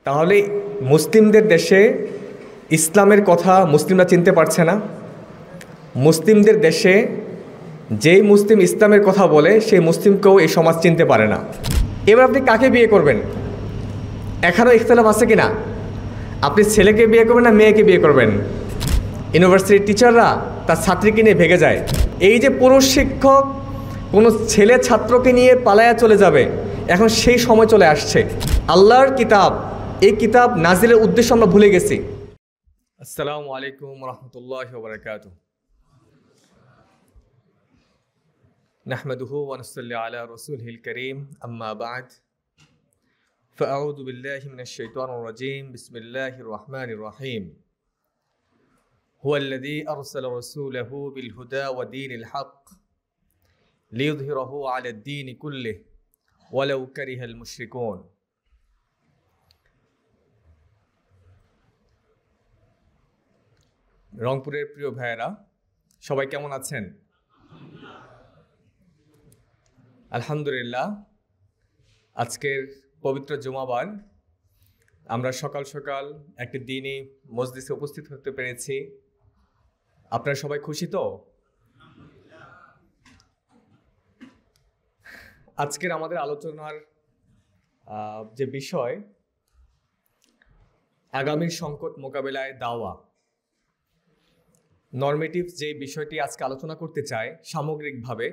তাহলে মুসলিমদের দেশে ইসলামের কথা মুসলিমরা চিনতে পারছে না। মুসলিমদের দেশে যেই মুসলিম ইসলামের কথা বলে সেই মুসলিমকেও এই সমাজ চিনতে পারে না। এবার আপনি কাকে বিয়ে করবেন? এখানেও ইখতিলাফ আছে কি না? আপনি ছেলেকে বিয়ে করবেন না মেয়েকে বিয়ে করবেন? ইউনিভার্সিটির টিচাররা তার ছাত্রীকে নিয়ে ভেগে যায়। এই যে পুরুষ শিক্ষক কোনো ছেলে ছাত্রকে নিয়ে পালায়া চলে যাবে, এখন সেই সময় চলে আসছে। আল্লাহর কিতাব, এই কিতাব নাজিলের উদ্দেশ্য আমরা ভুলে গেছি। আসসালামু আলাইকুম রহমতুল্লাহি ওয়া বারাকাতুহু। নাহমাদুহু ওয়া নুসাল্লি আলা রাসূলিহিল কারীম, আম্মা বা'দ। ফাআউযু বিল্লাহি মিনাশ শাইতানির রাজীম। বিসমিল্লাহির রাহমানির রাহিম। হুয়াল্লাযী আরসালা রাসূলাহু বিল হুদা ওয়া দীনিল হক লিইয়ুযহিরাহু আলাদ দীনি কুল্লিহি ওয়ালাউ কারিহাল মুশরিকুন। রংপুরের প্রিয় ভাইয়েরা, সবাই কেমন আছেন? আলহামদুলিল্লাহ। আজকের পবিত্র জুমাবার আমরা সকাল সকাল একটি দিনই মজলিসে উপস্থিত হতে পেরেছি। আপনারা সবাই খুশি তো? আজকের আমাদের আলোচনার যে বিষয়, আগামীর সংকট মোকাবেলায় দাওয়া। নর্মেটিভ যে বিষয়টি আজকে আলোচনা করতে চাই সামগ্রিকভাবে,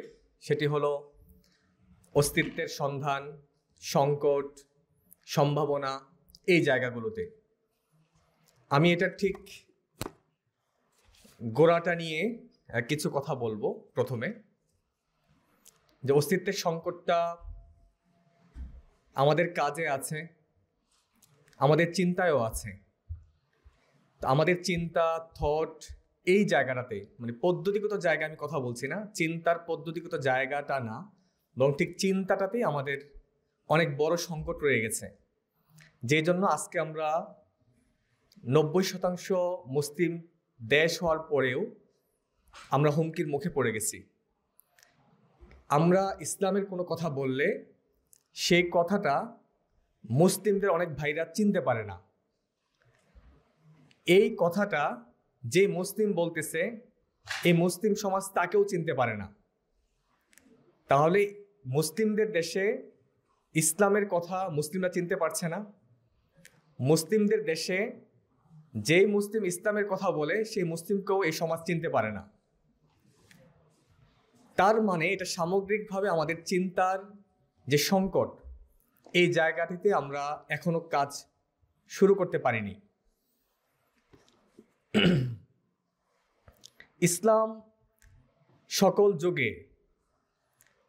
সেটি হলো অস্তিত্বের সন্ধান, সংকট, সম্ভাবনা, এই জায়গাগুলোতে। আমি এটা ঠিক গোড়াটা নিয়ে কিছু কথা বলবো। প্রথমে যে অস্তিত্বের সংকটটা আমাদের কাজে আছে, আমাদের চিন্তায়ও আছে। আমাদের চিন্তা, থট, এই জায়গাটাতে, মানে পদ্ধতিগত জায়গা আমি কথা বলছি না, চিন্তার পদ্ধতিগত জায়গাটা না, বরং ঠিক চিন্তাটাতেই আমাদের অনেক বড় সংকট রয়ে গেছে। যেই জন্য আজকে আমরা 90% মুসলিম দেশ হওয়ার পরেও আমরা হুমকির মুখে পড়ে গেছি। আমরা ইসলামের কোনো কথা বললে সেই কথাটা মুসলিমদের অনেক ভাইরা চিনতে পারে না। এই কথাটা যে মুসলিম বলতেছে, এই মুসলিম সমাজ তাকেও চিনতে পারে না। তাহলে মুসলিমদের দেশে ইসলামের কথা মুসলিমরা চিনতে পারছে না। মুসলিমদের দেশে যেই মুসলিম ইসলামের কথা বলে সেই মুসলিমকেও এই সমাজ চিনতে পারে না। তার মানে এটা সামগ্রিকভাবে আমাদের চিন্তার যে সংকট, এই জায়গাটিতে আমরা এখনো কাজ শুরু করতে পারিনি। ইসলাম সকল যুগে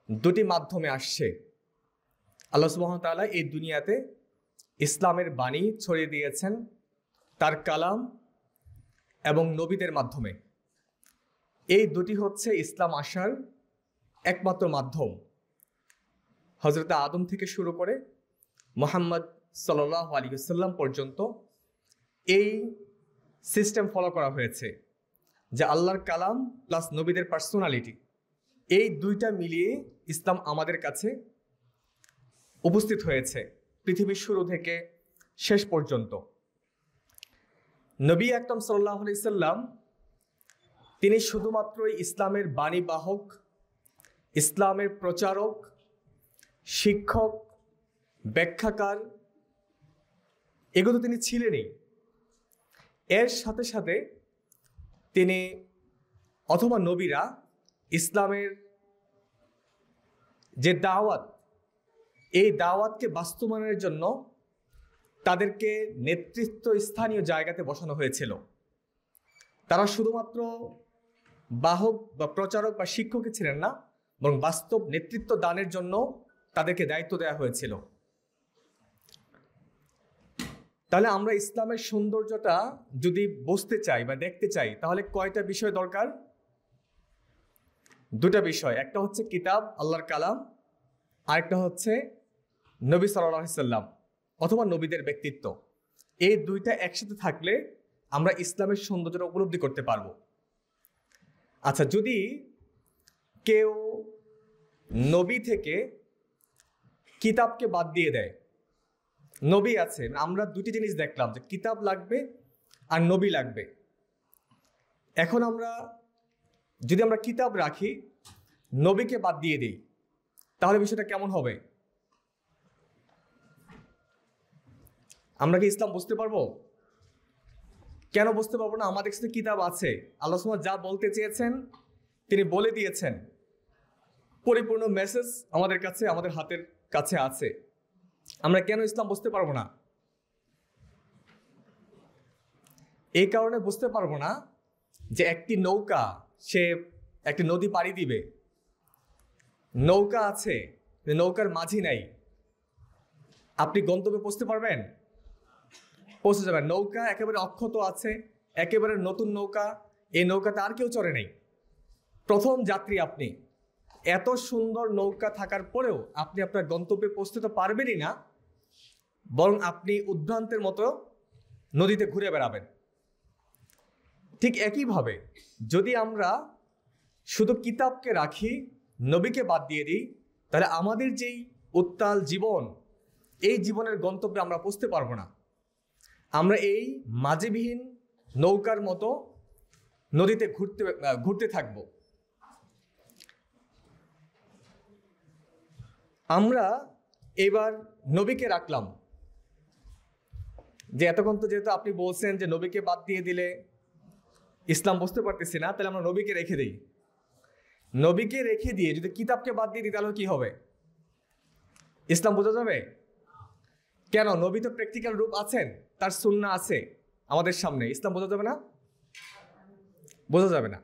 দুটি মাধ্যমে আসছে। আল্লাহ সুবহানাহু ওয়া তাআলা এই দুনিয়াতে ইসলামের বাণী ছড়িয়ে দিয়েছেন তার কালাম এবং নবীদের মাধ্যমে। এই দুটি হচ্ছে ইসলাম আসার একমাত্র মাধ্যম। হযরত আদম থেকে শুরু করে মুহাম্মদ সাল্লাল্লাহু আলাইহি ওয়াসাল্লাম পর্যন্ত এই সিস্টেম ফলো করা হয়েছে যে আল্লাহর কালাম প্লাস নবীদের পার্সোনালিটি, এই দুইটা মিলিয়ে ইসলাম আমাদের কাছে উপস্থিত হয়েছে পৃথিবীর শুরু থেকে শেষ পর্যন্ত। নবী আকরাম সাল্লাল্লাহু আলাইহি ওয়াসাল্লাম তিনি শুধুমাত্রই ইসলামের বাণী বাহক, ইসলামের প্রচারক, শিক্ষক, ব্যাখ্যাকার, এগুলো তিনি ছিলেনই। এর সাথে সাথে তিনি অথবা নবীরা ইসলামের যে দাওয়াত, এই দাওয়াতকে বাস্তবায়নের জন্য তাদেরকে নেতৃত্ব স্থানীয় জায়গাতে বসানো হয়েছিল। তারা শুধুমাত্র বাহক বা প্রচারক বা শিক্ষকই ছিলেন না, বরং বাস্তব নেতৃত্ব দানের জন্য তাদেরকে দায়িত্ব দেওয়া হয়েছিল। তাহলে আমরা ইসলামের সৌন্দর্যটা যদি বুঝতে চাই বা দেখতে চাই, তাহলে কয়টা বিষয় দরকার? দুটা বিষয়। একটা হচ্ছে কিতাব, আল্লাহর কালাম, আরেকটা হচ্ছে নবী সাল্লাল্লাহু আলাইহি সাল্লাম অথবা নবীদের ব্যক্তিত্ব। এই দুইটা একসাথে থাকলে আমরা ইসলামের সৌন্দর্যটা উপলব্ধি করতে পারবো। আচ্ছা, যদি কেউ নবী থেকে কিতাবকে বাদ দিয়ে দেয়, নবী আছে। আমরা দুটি জিনিস দেখলাম, যে কিতাব লাগবে আর নবী লাগবে। এখন যদি আমরা কিতাব রাখি, নবীকে বাদ দিয়ে দিই, তাহলে বিষয়টা কেমন হবে? আমরা কি ইসলাম বুঝতে পারবো? কেন বুঝতে পারবো না? আমাদের কাছে কিতাব আছে, আল্লাহ সুবহানাহু যা বলতে চেয়েছেন তিনি বলে দিয়েছেন, পরিপূর্ণ মেসেজ আমাদের কাছে, আমাদের হাতের কাছে আছে। আমরা কেন ইসলাম বুঝতে পারবো না? এই কারণে বুঝতে পারবো না যে একটি নৌকা, সে একটি নদী পাড়ি দিবে, নৌকা আছে, নৌকার মাঝি নাই, আপনি গন্তব্যে পৌঁছতে পারবেন? পৌঁছে যাবেন। নৌকা একেবারে অক্ষত আছে, একেবারে নতুন নৌকা, এই নৌকাতে আর কেউ চড়ে নেই, প্রথম যাত্রী আপনি। এত সুন্দর নৌকা থাকার পরেও আপনি আপনার গন্তব্যে পৌঁছতে তো পারবেনই না, বরং আপনি উদ্ভ্রান্তের মতো নদীতে ঘুরে বেড়াবেন। ঠিক একইভাবে যদি আমরা শুধু কিতাবকে রাখি, নবীকে বাদ দিয়ে দিই, তাহলে আমাদের যেই উত্তাল জীবন, এই জীবনের গন্তব্যে আমরা পৌঁছতে পারবো না। আমরা এই মাঝিবিহীন নৌকার মতো নদীতে ঘুরতে থাকব। আমরা এবার নবীকে রাখলাম, যে এতক্ষণ তো যেহেতু আপনি বলছেন যে নবীকে বাদ দিয়ে দিলে ইসলাম বুঝতে পারতেছি না, তাহলে আমরা নবীকে রেখে দিই। নবীকে রেখে দিয়ে যদি কিতাবকে বাদ দিয়ে দিই, তাহলে কি হবে? ইসলাম বোঝা যাবে? কেন? নবী তো প্র্যাকটিক্যাল রূপ আছেন, তার সুন্নাহ আছে আমাদের সামনে, ইসলাম বোঝা যাবে না? বোঝা যাবে না।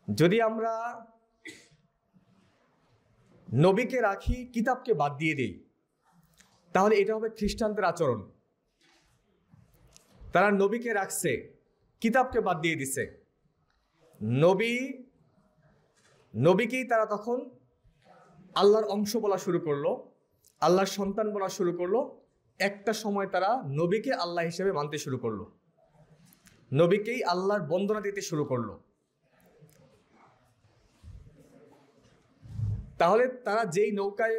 যদি আমরা নবীকে রাখি, কিতাবকে বাদ দিয়ে দিই, তাহলে এটা হবে খ্রিস্টানদের আচরণ। তারা নবীকে রাখছে, কিতাবকে বাদ দিয়ে দিছে। নবীকেই তারা তখন আল্লাহর অংশ বলা শুরু করলো, আল্লাহর সন্তান বলা শুরু করলো। একটা সময় তারা নবীকে আল্লাহ হিসেবে মানতে শুরু করলো, নবীকেই আল্লাহর বন্দনা দিতে শুরু করলো। তাহলে তারা যেই নৌকায়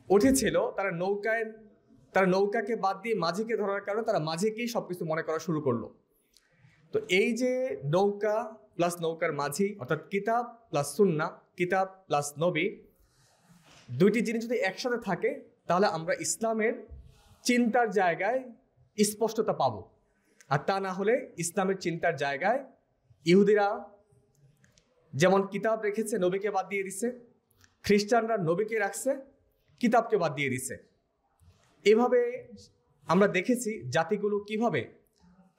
উঠেছিল, তারা নৌকাকে বাদ দিয়ে মাঝিকে ধরার কারণে তারা মাঝিকেই সবকিছু মনে করা শুরু করলো। তো এই যে নৌকা প্লাস নৌকার মাঝি, অর্থাৎ কিতাব প্লাস সুন্নাহ, কিতাব প্লাস নবী, দুইটি জিনিস যদি একসাথে থাকে, তাহলে আমরা ইসলামের চিন্তার জায়গায় স্পষ্টতা পাব। আর তা না হলে ইসলামের চিন্তার জায়গায় ইহুদিরা যেমন কিতাব রেখেছে, নবীকে বাদ দিয়ে দিছে, খ্রিস্টানরা নবীকে রাখছে, কিতাবকে বাদ দিয়ে দিছে। এভাবে আমরা দেখেছি জাতিগুলো কিভাবে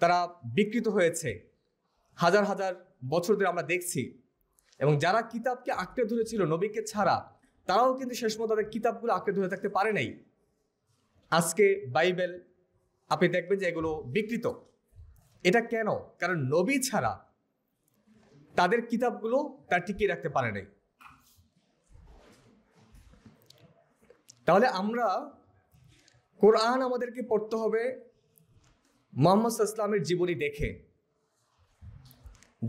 তারা বিকৃত হয়েছে, হাজার হাজার বছর ধরে আমরা দেখছি। এবং যারা কিতাবকে আঁকড়ে ধরেছিল নবীকে ছাড়া, তারাও কিন্তু শেষ পর্যন্ত তাদের কিতাবগুলো আঁকড়ে ধরে থাকতে পারে নাই। আজকে বাইবেল আপনি দেখবেন যে এগুলো বিকৃত। এটা কেন? কারণ নবী ছাড়া তাদের কিতাবগুলো তার টিকিয়ে রাখতে পারে নাই। তাহলে আমরা কোরআন আমাদেরকে পড়তে হবে মুহাম্মদ সাল্লাল্লাহু আলাইহি ওয়াসাল্লামের জীবনী দেখে।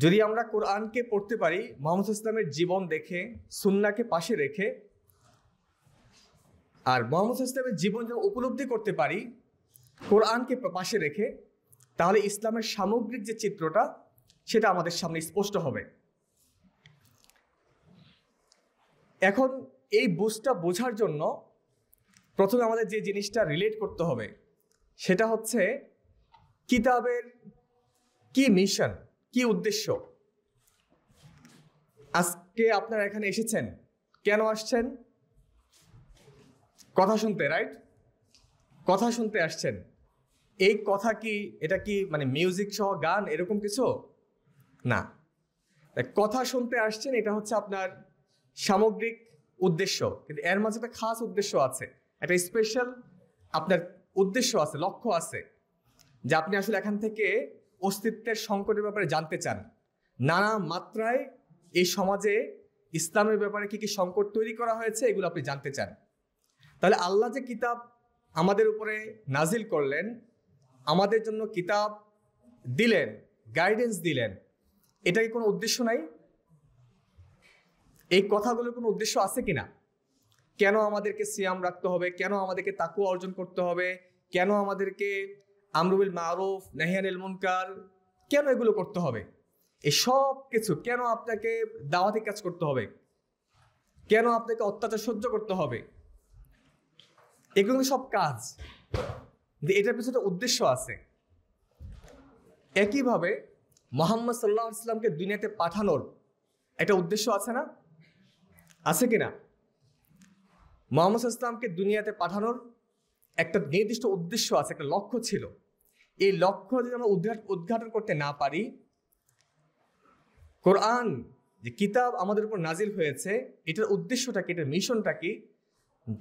যদি আমরা কোরআনকে পড়তে পারি মুহাম্মদ সাল্লাল্লাহু আলাইহি ওয়াসাল্লামের জীবন দেখে, সুন্নাহকে পাশে রেখে, আর মুহাম্মদ সাল্লাল্লাহু আলাইহি ওয়াসাল্লামের জীবন যখন উপলব্ধি করতে পারি কোরআনকে পাশে রেখে, তাহলে ইসলামের সামগ্রিক যে চিত্রটা সেটা আমাদের সামনে স্পষ্ট হবে। এখন এই বুঝটা বোঝার জন্য প্রথমে আমাদের যে জিনিসটা রিলেট করতে হবে সেটা হচ্ছে কিতাবের কি মিশন, কি উদ্দেশ্য। আজকে আপনারা এখানে এসেছেন, কেন আসছেন? কথা শুনতে, রাইট? কথা শুনতে আসছেন। এই কথা কি, এটা কি মানে মিউজিক সহ গান এরকম কিছু না? কথা শুনতে আসছেন, এটা হচ্ছে আপনার সামগ্রিক উদ্দেশ্য, কিন্তু এর মাঝে একটা খাস উদ্দেশ্য আছে, একটা স্পেশাল আপনার উদ্দেশ্য আছে, লক্ষ্য আছে, যে আপনি আসলে এখান থেকে অস্তিত্বের সংকটের ব্যাপারে জানতে চান। নানা মাত্রায় এই সমাজে ইসলামের ব্যাপারে কি কি সংকট তৈরি করা হয়েছে এগুলো আপনি জানতে চান। তাহলে আল্লাহ যে কিতাব আমাদের উপরে নাজিল করলেন, আমাদের জন্য কিতাব দিলেন, গাইডেন্স দিলেন, এটা কি কোনো উদ্দেশ্য নাই? এই কথাগুলোর কোনো উদ্দেশ্য আছে কিনা? কেন আমাদেরকে সিয়াম রাখতে হবে, কেন আমাদেরকে তাকওয়া অর্জন করতে হবে, কেন আমাদেরকে আমরু বিল মারুফ নাহি আনিল মুনকার, কেন এগুলো করতে হবে, এই সব কিছু কেন আপনাকে দাওয়াতি কাজ করতে হবে, কেন আপনাকে অত্যাচার সহ্য করতে হবে, এগুলো সব কাজ, এটার পিছনে উদ্দেশ্য আছে। একইভাবে মুহাম্মদ সাল্লাল্লাহু আলাইহি ওয়াসাল্লামকে দুনিয়াতে পাঠানোর একটা উদ্দেশ্য আছে না? আছে কিনা? মুহাম্মদ সাল্লাল্লাহু আলাইহি ওয়াসাল্লামকে দুনিয়াতে পাঠানোর একটা নির্দিষ্ট উদ্দেশ্য আছে, একটা লক্ষ্য ছিল। এই লক্ষ্য যদি আমরা উদ্ঘাটন করতে না পারি, কোরআন যে কিতাব আমাদের উপর নাজিল হয়েছে এটার উদ্দেশ্যটা কি, এটার মিশনটা কি,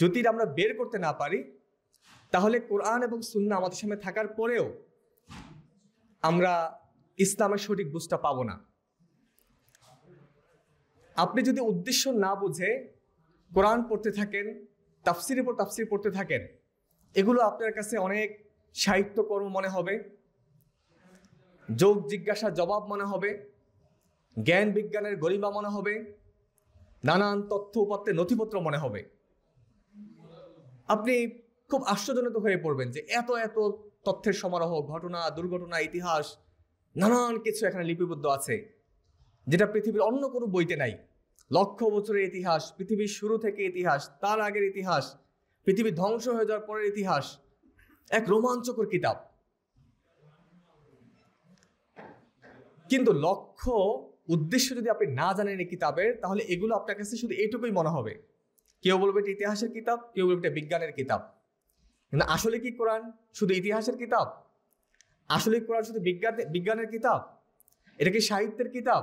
যদি আমরা বের করতে না পারি, তাহলে কোরআন এবং সুন্নাহ আমাদের সামনে থাকার পরেও আমরা ইসলামের সঠিক বুঝটা পাবো না। আপনি যদি উদ্দেশ্য না বুঝে কোরআন পড়তে থাকেন, তাফসিরের পর তাফসির পড়তে থাকেন, এগুলো আপনার কাছে অনেক সাহিত্যকর্ম মনে হবে, যোগ জিজ্ঞাসা জবাব মনে হবে, জ্ঞান বিজ্ঞানের গরিমা মনে হবে, নানান তথ্য উপাত্তের নথিপত্র মনে হবে। আপনি খুব আশ্চর্যজনক হয়ে পড়বেন যে এত এত তথ্যের সমারোহ, ঘটনা, দুর্ঘটনা, ইতিহাস, নানান কিছু এখানে লিপিবদ্ধ আছে, যেটা পৃথিবীর অন্য কোনো বইতে নাই। লক্ষ বছরের ইতিহাস, পৃথিবীর শুরু থেকে ইতিহাস, তার আগের ইতিহাস, পৃথিবী ধ্বংস হয়ে যাওয়ার পরের ইতিহাস, এক রোমাঞ্চকর কিতাব। কিন্তু লক্ষ্য উদ্দেশ্য যদি আপনি না জানেন এই কিতাবের, তাহলে এগুলো আপনার কাছে শুধু এইটুকুই মনে হবে। কেউ বলবে এটা ইতিহাসের কিতাব, কেউ বলবে এটা বিজ্ঞানের কিতাব। কিন্তু আসলে কি কোরআন শুধু ইতিহাসের কিতাব? আসলে কোরআন শুধু বিজ্ঞানের কিতাব? এটা কি সাহিত্যের কিতাব?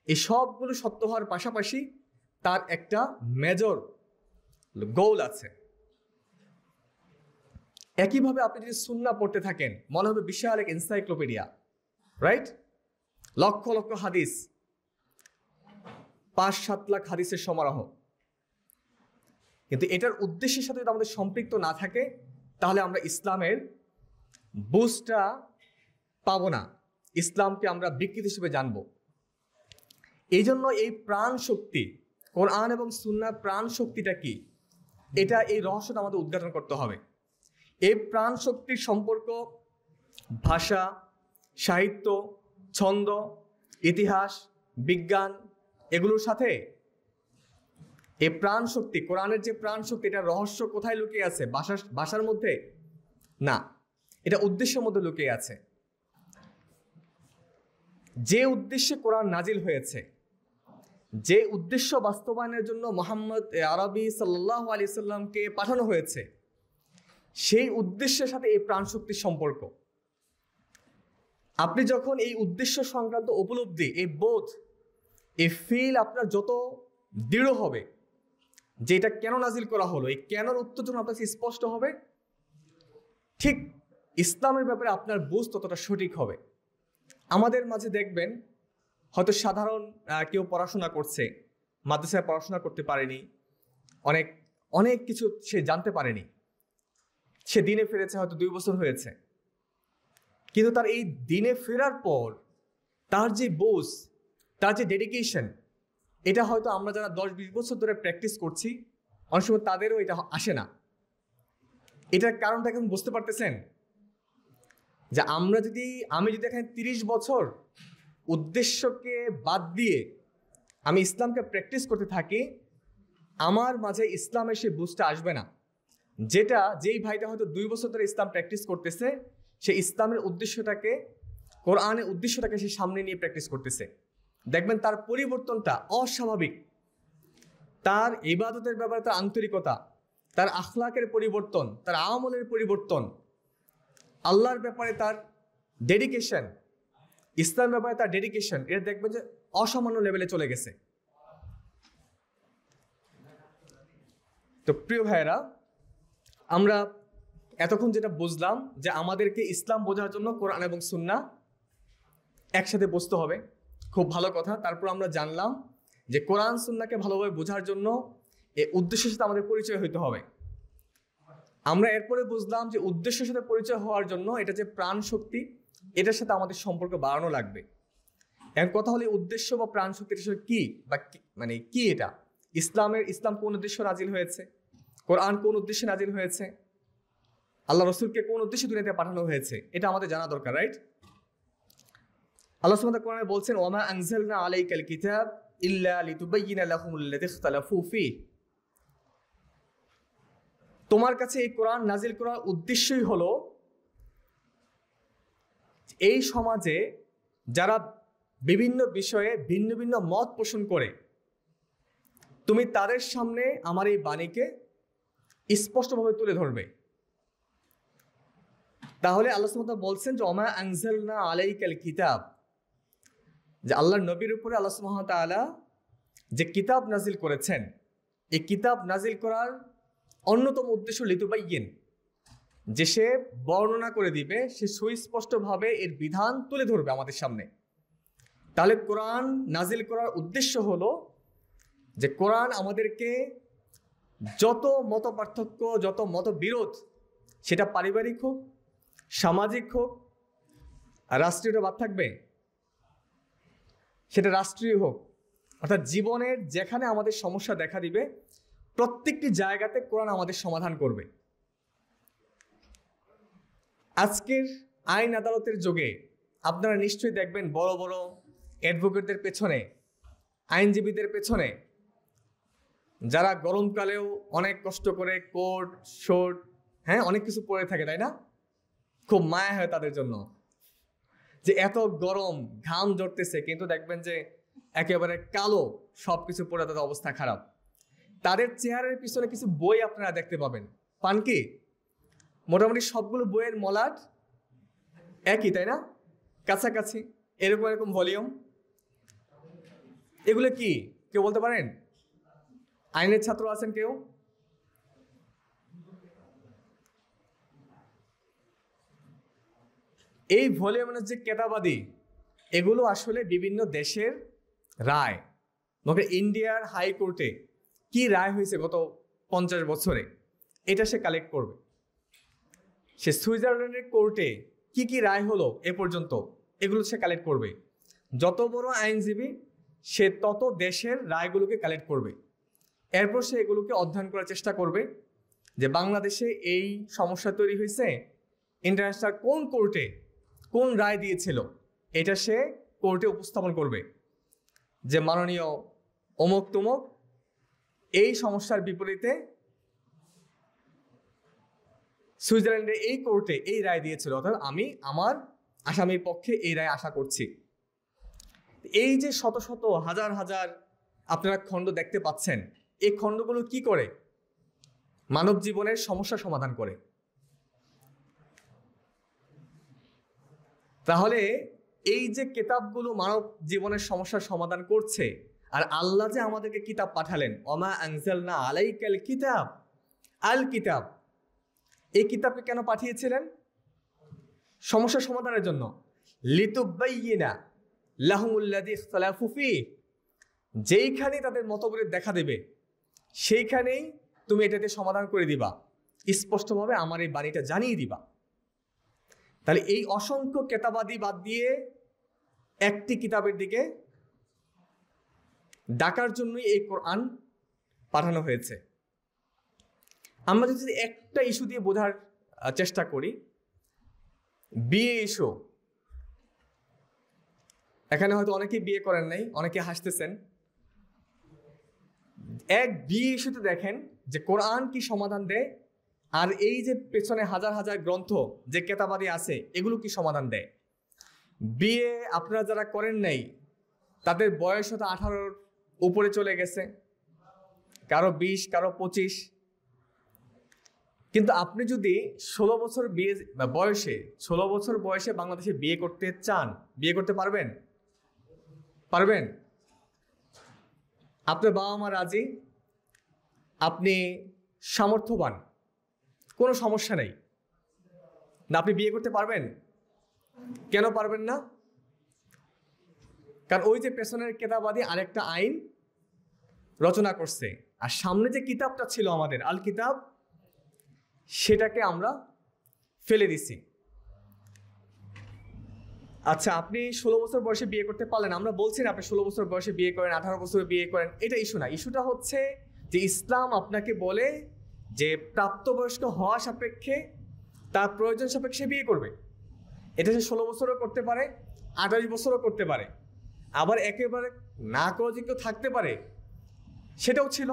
এই সবগুলো সত্য হওয়ার পাশাপাশি তার একটা মেজর গোল আছে। একইভাবে আপনি যদি সুন্নাহ পড়তে থাকেন, মনে হবে বিশাল এক এনসাইক্লোপিডিয়া, রাইট? লক্ষ লক্ষ হাদিস, 5-7 লাখ হাদিসের সমারোহ। কিন্তু এটার উদ্দেশ্যের সাথে যদি আমাদের সম্পৃক্ত না থাকে, তাহলে আমরা ইসলামের বুঝটা পাবো না, ইসলামকে আমরা বিকৃতি হিসেবে জানবো। এই জন্য এই প্রাণ শক্তি, কোরআন এবং সুন্নাহর প্রাণ শক্তিটা কি, এটা এই রহস্যটা আমাদের উদ্ঘাটন করতে হবে। এই প্রাণ শক্তির সম্পর্ক ভাষা, সাহিত্য, ছন্দ, ইতিহাস, বিজ্ঞান এগুলোর সাথে এই প্রাণ শক্তি, কোরআনের যে প্রাণ শক্তি, এটা রহস্য কোথায় লুকিয়ে আছে? ভাষার মধ্যে না, এটা উদ্দেশ্যের মধ্যে লুকিয়ে আছে। যে উদ্দেশ্যে কোরআন নাজিল হয়েছে, যে উদ্দেশ্য বাস্তবায়নের জন্য মুহাম্মদ আরবি সাল্লাল্লাহু আলাইহি সাল্লামকে পাঠানো হয়েছে, সেই উদ্দেশ্যের সাথে এই প্রাণ শক্তির সম্পর্ক। আপনি যখন এই উদ্দেশ্য সংক্রান্ত উপলব্ধি, এই বোধ, এই ফিল আপনার যত দৃঢ় হবে যে এটা কেন নাজিল করা হলো, এই কেনর উত্তর যখন আপনার কাছে স্পষ্ট হবে, ঠিক ইসলামের ব্যাপারে আপনার বুঝ ততটা সঠিক হবে। আমাদের মাঝে দেখবেন হয়তো সাধারণ কেউ পড়াশোনা করছে, মাদ্রাসায় পড়াশোনা করতে পারেনি, অনেক অনেক কিছু সে জানতে পারেনি, সে দিনে ফিরেছে, হয়তো 2 বছর হয়েছে, কিন্তু তার এই দিনে ফেরার পর তার যে বোঝ, তার যে ডেডিকেশন, এটা হয়তো আমরা যারা 10-20 বছর ধরে প্র্যাকটিস করছি, অনেক সময় তাদেরও এটা আসে না। এটার কারণটা এখন বুঝতে পারতেছেন? যে আমি যদি এখানে 30 বছর উদ্দেশ্যকে বাদ দিয়ে আমি ইসলামকে প্র্যাকটিস করতে থাকি, আমার মাঝে ইসলামের সেই বুঝটা আসবে না। যেই ভাইটা হয়তো 2 বছর ধরে ইসলাম প্র্যাকটিস করতেছে, সে ইসলামের উদ্দেশ্যটাকে, কোরআনের উদ্দেশ্যটাকে সে সামনে নিয়ে প্র্যাকটিস করতেছে, দেখবেন তার পরিবর্তনটা অস্বাভাবিক। তার ইবাদতের ব্যাপারে তার আন্তরিকতা, তার আখলাকের পরিবর্তন, তার আমলের পরিবর্তন, আল্লাহর ব্যাপারে তার ডেডিকেশন, ইসলামের ব্যাপারে তার ডেডিকেশন, এটা দেখবেন যে অসামান্য লেভেলে চলে গেছে। তো প্রিয় ভাইয়েরা, আমরা এতক্ষণ যেটা বুঝলাম যে আমাদেরকে ইসলাম বোঝার জন্য কোরআন এবং সুন্নাহ একসাথে বুঝতে হবে, খুব ভালো কথা। তারপর আমরা জানলাম যে কোরআন সুন্নাহকে ভালোভাবে বোঝার জন্য এই উদ্দেশ্যের সাথে আমাদের পরিচয় হইতে হবে। আমরা এরপরে বুঝলাম যে উদ্দেশ্যের সাথে পরিচয় হওয়ার জন্য এটা যে প্রাণ শক্তি, এটার সাথে আমাদের সম্পর্ক বাড়ানো লাগবে। এখন কথা হলে উদ্দেশ্য বা প্রাণ শক্তির আসলে কি, বা মানে কি এটা, ইসলাম কোন উদ্দেশ্যে নাজিল হয়েছে, কোরআন কোন উদ্দেশ্যে নাজিল হয়েছে, আল্লাহ রসুলকে কোন উদ্দেশ্যে দুনিয়াতে পাঠানো হয়েছে, এটা আমাদের জানা দরকার, রাইট? আল্লাহ সুবহানাহু ওয়া তাআলা কোরআনে বলছেন, ওয়ামা আনজালনা আলাইকাল কিতাব ইল্লা লিতুবাইয়িনা লাহুমুল্লাযী ইখতালাফু ফীহ। তোমার কাছে এই কোরআন নাজিল করার উদ্দেশ্যই হলো এই সমাজে যারা বিভিন্ন বিষয়ে ভিন্ন ভিন্ন মত পোষণ করে, তুমি তাদের সামনে আমার এই বাণীকে স্পষ্টভাবে তুলে ধরবে। তাহলে আল্লাহ সুবহানাহু ওয়া তাআলা বলছেন যে ওমা আনজালনা আলাইকাল কিতাব, যে আল্লাহর নবীর উপরে আল্লাহ সুবহানাহু ওয়া তাআলা যে কিতাব নাজিল করেছেন, এই কিতাব নাজিল করার অন্যতম উদ্দেশ্য লিতুবাইয়িন, যে সে বর্ণনা করে দিবে, সে সুস্পষ্টভাবে এর বিধান তুলে ধরবে আমাদের সামনে। তাহলে কোরআন নাজিল করার উদ্দেশ্য হলো যে কোরআন আমাদেরকে যত মত পার্থক্য, যত মতবিরোধ, সেটা পারিবারিক হোক, সামাজিক হোক, আর রাষ্ট্রীয় বাদ থাকবে, সেটা রাষ্ট্রীয় হোক, অর্থাৎ জীবনের যেখানে আমাদের সমস্যা দেখা দিবে প্রত্যেকটি জায়গাতে কোরআন আমাদের সমাধান করবে। আজকের আইন আদালতের যুগে আপনারা নিশ্চয়ই দেখবেন বড় বড় অ্যাডভোকেটদের পেছনে, আইনজীবীদের পেছনে, যারা গরমকালেও অনেক কষ্ট করে কোট শোট অনেক কিছু পরে থাকে, তাই না? খুব মায়া হয় তাদের জন্য, যে এত গরম, ঘাম ঝরতেছে, কিন্তু দেখবেন যে একেবারে কালো সবকিছু পরে তাদের অবস্থা খারাপ। তাদের চেহারের পিছনে কিছু বই আপনারা দেখতে পান কি? মোটামুটি সবগুলো বইয়ের মলাট একই, তাই না? কাছাকাছি, এরকম ভলিউম। এগুলো কি কেউ বলতে পারেন? আইনের ছাত্র আছেন কেউ? এই ভলিউমের যে কেতাবাদি, এগুলো আসলে বিভিন্ন দেশের রায়। ইন্ডিয়ার হাইকোর্টে কি রায় হয়েছে গত 50 বছরে, এটা সে কালেক্ট করবে। সে সুইজারল্যান্ডের কোর্টে কি কি রায় হলো এ পর্যন্ত, এগুলো সে কালেক্ট করবে। যত বড় আইনজীবী, সে তত দেশের রায়গুলোকে কালেক্ট করবে। এরপর সে এগুলোকে অধ্যয়ন করার চেষ্টা করবে যে বাংলাদেশে এই সমস্যা তৈরি হয়েছে, ইন্টারন্যাশনাল কোন কোর্টে কোন রায় দিয়েছিল, এটা সে কোর্টে উপস্থাপন করবে যে মাননীয় অমুক তমুক এই সমস্যার বিপরীতে সুইজারল্যান্ডের এই কোর্টে এই রায় দিয়েছিল, অর্থাৎ আমি আমার আসামির পক্ষে এই রায় আশা করছি। এই যে শত শত হাজার হাজার আপনারা খণ্ড দেখতে পাচ্ছেন, এই খণ্ডগুলো কি করে? মানব জীবনের সমস্যা সমাধান করে। তাহলে এই যে কিতাবগুলো মানব জীবনের সমস্যার সমাধান করছে, আর আল্লাহ যে আমাদেরকে কিতাব পাঠালেন, ওমা আনজালনা আলাইকাল কিতাব, আল কিতাব, এই কিতাবকে কেন পাঠিয়েছিলেন? সমস্যা সমাধানের জন্য। লিতুবাইয়িনা লাহুমুল্লাযী ইখতালাফু ফীহ, যেইখানেই তাদের মতভেদ দেখা দেবে সেইখানেই তুমি এটাতে সমাধান করে দিবা, স্পষ্টভাবে আমার এই বাণীটা জানিয়ে দিবা। তাহলে এই অসংখ্য কেতাবাদি বাদ দিয়ে একটি কিতাবের দিকে ডাকার জন্যই এই কোরআন পাঠানো হয়েছে। আমরা যদি একটা ইস্যু দিয়ে বোঝার চেষ্টা করি, বিয়ে ইস্যু। এখানে হয়তো অনেকেই বিয়ে করেন নাই, অনেকে হাসতেছেন। এক বিয়ে ইস্যুতে দেখেন যে কোরআন কি সমাধান দেয়, আর এই যে পেছনে হাজার হাজার গ্রন্থ যে কেতাবাদি আছে, এগুলো কি সমাধান দেয়। বিয়ে আপনারা যারা করেন নাই, তাদের বয়স হয়তো 18-র উপরে চলে গেছে, কারো 20, কারো 25। কিন্তু আপনি যদি 16 বছর বয়সে বাংলাদেশে বিয়ে করতে চান, বিয়ে করতে পারবেন? আপনার বাবা মা রাজি, আপনি সামর্থ্যবান, কোনো সমস্যা নেই, না আপনি বিয়ে করতে পারবেন? কেন পারবেন না? কারণ ওই যে পেছনের কেতাবাদি আরেকটা আইন রচনা করছে, আর সামনে যে কিতাবটা ছিল আমাদের আল কিতাব, সেটাকে আমরা ফেলে দিছি। আচ্ছা, আপনি 16 বছর বয়সে বিয়ে করতে পারলেন, আমরা বলছি না আপনি 16 বছর বয়সে বিয়ে করেন, 18 বছরে বিয়ে করেন, এটা ইস্যু না। ইস্যুটা হচ্ছে যে ইসলাম আপনাকে বলে যে প্রাপ্তবয়স্ক হওয়া সাপেক্ষে তার প্রয়োজন সাপেক্ষে বিয়ে করবে। এটা সে 16 বছরও করতে পারে, 28 বছরও করতে পারে, আবার একেবারে না করার যোগ্য থাকতে পারে, সেটাও ছিল।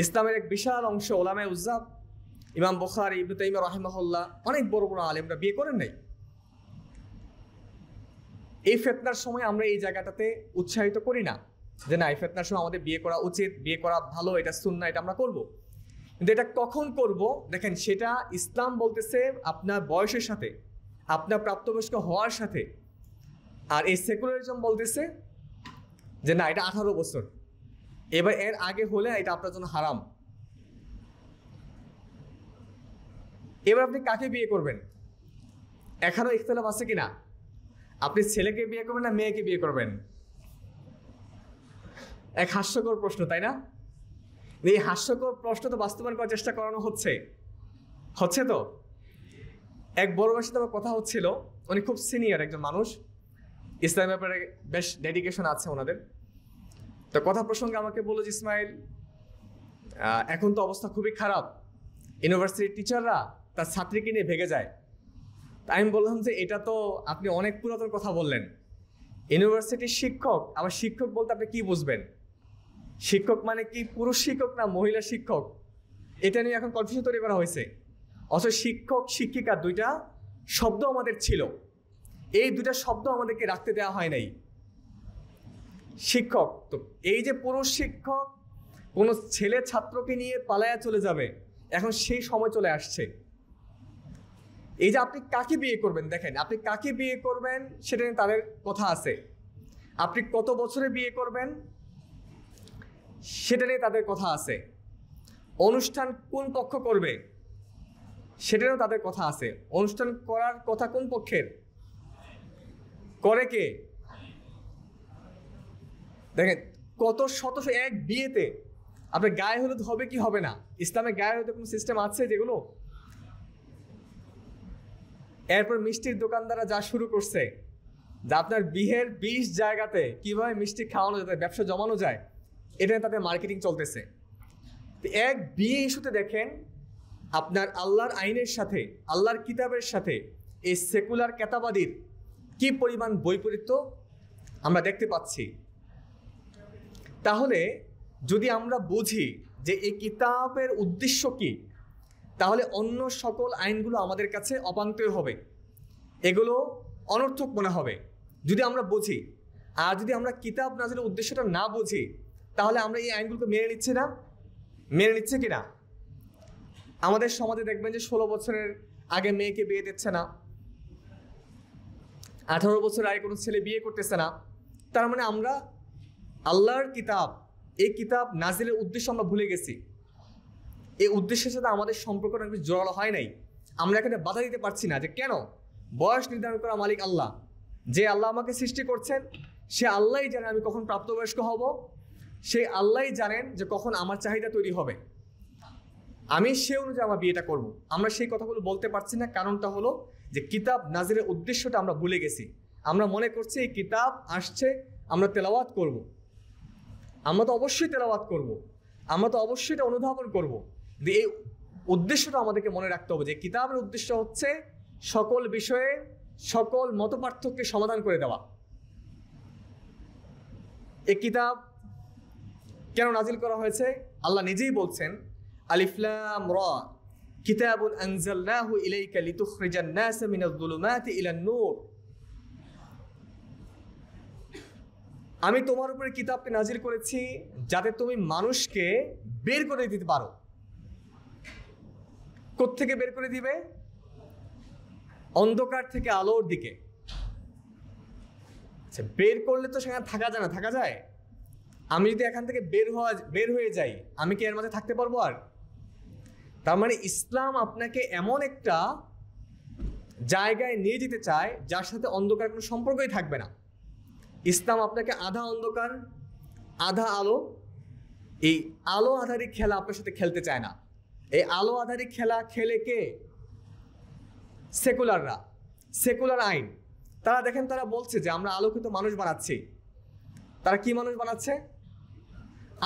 ইসলামের এক বিশাল অংশ ওলামায়ে উজ্জাব, ইমাম বুখারী, ইবনে তাইমিয়া রাহিমাহুল্লাহ, অনেক বড় বড় আলেমরা বিয়ে করেন নাই। এই ফিতনার সময় আমরা এই জায়গাটাতে উৎসাহিত করি না যে না, এই ফিতনার সময় আমাদের বিয়ে করা উচিত, বিয়ে করা ভালো, এটা সুন্নাহ, এটা আমরা করব। কিন্তু এটা কখন করব দেখেন, সেটা ইসলাম বলতেছে আপনার বয়সের সাথে, আপনার প্রাপ্তবয়স্ক হওয়ার সাথে। আর এই সেকুলারিজম বলতেছে যে না, এটা 18 বছর, এবার এর আগে হলে এটা আপনার জন্য হারাম। এবার আপনি কাকে বিয়ে করবেন এখানেও ইখতিলাফ আছে কিনা। আপনি ছেলেকে বিয়ে করবেন না মেয়েকে বিয়ে করবেন? এক হাস্যকর প্রশ্ন, তাই না? এই হাস্যকর প্রশ্ন তো বাস্তবায়ন করার চেষ্টা করানো হচ্ছে তো। এক বড় ভাইয়ের সাথে আমার কথা হচ্ছিল, উনি খুব সিনিয়র একজন মানুষ, ইসলামের ব্যাপারে বেশ ডেডিকেশন আছে ওনাদের। তো কথা প্রসঙ্গে আমাকে বললো যে ইসমাইল, এখন তো অবস্থা খুবই খারাপ, ইউনিভার্সিটির টিচাররা তার ছাত্রীকে নিয়ে ভেগে যায়। আমি বললাম যে এটা তো আপনি অনেক পুরাতন কথা বললেন। ইউনিভার্সিটির শিক্ষক, আবার শিক্ষক বলতে আপনি কি বুঝবেন? শিক্ষক মানে কি পুরুষ শিক্ষক না মহিলা শিক্ষক? এটা নিয়ে এখন কনফিউশন তৈরি করা হয়েছে। অথচ শিক্ষক শিক্ষিকা দুইটা শব্দ আমাদের ছিল, এই দুইটা শব্দ আমাদেরকে রাখতে দেওয়া হয় নাই। শিক্ষক তো এই যে পুরুষ শিক্ষক কোনো ছেলে ছাত্রকে নিয়ে পালায়া চলে যাবে, এখন সেই সময় চলে আসছে। এই যে আপনি কাকে বিয়ে করবেন, দেখেন আপনি কাকে বিয়ে করবেন সেটা নিয়ে তাদের কথা আছে। আপনি কত বছরে বিয়ে করবেন সেটা নিয়ে তাদের কথা আছে। অনুষ্ঠান কোন পক্ষ করবে সেটা নিয়েও তাদের কথা আছে। অনুষ্ঠান করার কথা কোন পক্ষের, করে কে? দেখেন কত শত এক বিয়েতে আপনার গায়ে হলুদ হবে কি হবে না, ইসলামে গায়ে হলুদের কোনো সিস্টেম আছে যেগুলো? এরপর মিষ্টির দোকানদাররা যা শুরু করছে, যে আপনার বিয়ের 20 জায়গাতে কিভাবে মিষ্টি খাওয়ানো যায়, ব্যবসা জমানো যায়, এটা তাদের মার্কেটিং চলতেছে। এক বিয়ে ইস্যুতে দেখেন আপনার আল্লাহর আইনের সাথে, আল্লাহর কিতাবের সাথে এই সেকুলার কেতাবাদীর কি পরিমাণ বৈপরীত্য আমরা দেখতে পাচ্ছি। তাহলে যদি আমরা বুঝি যে এই কিতাবের উদ্দেশ্য কি, তাহলে অন্য সকল আইনগুলো আমাদের কাছে অপান্তয় হবে, এগুলো অনর্থক মনে হবে যদি আমরা বুঝি। আর যদি আমরা কিতাব নাজিলের উদ্দেশ্যটা না বুঝি, তাহলে আমরা এই আইনগুলোকে মেনে নিচ্ছি না, মেনে নিচ্ছে কিনা। আমাদের সমাজে দেখবেন যে 16 বছরের আগে মেয়েকে বিয়ে দিচ্ছে না, 18 বছর আগে কোনো ছেলে বিয়ে করতেছে না। তার মানে আমরা আল্লাহর কিতাব, এই কিতাব নাজিলের উদ্দেশ্য আমরা ভুলে গেছি। এই উদ্দেশ্যের সাথে আমাদের সম্পর্কটা জোরালো হয় নাই। আমরা এখানে বাধা দিতে পারছি না যে কেন। বয়স নির্ধারণ করা মালিক আল্লাহ, যে আল্লাহ আমাকে সৃষ্টি করছেন সে আল্লাহই জানেন আমি কখন প্রাপ্তবয়স্ক হব, সেই আল্লাহই জানেন যে কখন আমার চাহিদা তৈরি হবে, আমি সে অনুযায়ী আমার বিয়েটা করব। আমরা সেই কথাগুলো বলতে পারছি না, কারণটা হলো যে কিতাব নাজিলের উদ্দেশ্যটা আমরা ভুলে গেছি। আমরা মনে করছি এই কিতাব আসছে আমরা তেলাওয়াত করব, আমরা তো অবশ্যই তেলাওয়াত করব, আমরা তো অবশ্যই এটা অনুধাবন করব। যে এই উদ্দেশ্যটা আমাদেরকে মনে রাখতে হবে যে কিতাবের উদ্দেশ্য হচ্ছে সকল বিষয়ে সকল মতপার্থক্যের সমাধান করে দেওয়া। এই কিতাব কেন নাজিল করা হয়েছে আল্লাহ নিজেই বলছেন, আলিফ লাম রা কিতাবুন আনজালনাহু ইলাইকা লিতুখরিজান নাস মিনাজ যুলুমাতি ইলান নূর। আমি তোমার উপরে কিতাবকে নাজিল করেছি যাতে তুমি মানুষকে বের করে দিতে পারো। কোত্থেকে বের করে দিবে? অন্ধকার থেকে আলোর দিকে। আচ্ছা, বের করলে তো সেখানে থাকা যায় না, থাকা যায়? আমি যদি এখান থেকে বের হয়ে যাই, আমি কি এর মাঝে থাকতে পারবো আর? তার মানে ইসলাম আপনাকে এমন একটা জায়গায় নিয়ে যেতে চায় যার সাথে অন্ধকার কোনো সম্পর্কই থাকবে না। ইসলাম আপনাকে আধা অন্ধকার আধা আলো, এই আলো আধারি খেলা আপনার সাথে খেলতে চায় না। এই আলো আধারি খেলা খেলে কে? সেকুলাররা, সেকুলার আইন। তারা দেখেন, তারা বলছে যে আমরা আলোকিত মানুষ বানাচ্ছি। তারা কি মানুষ বানাচ্ছে?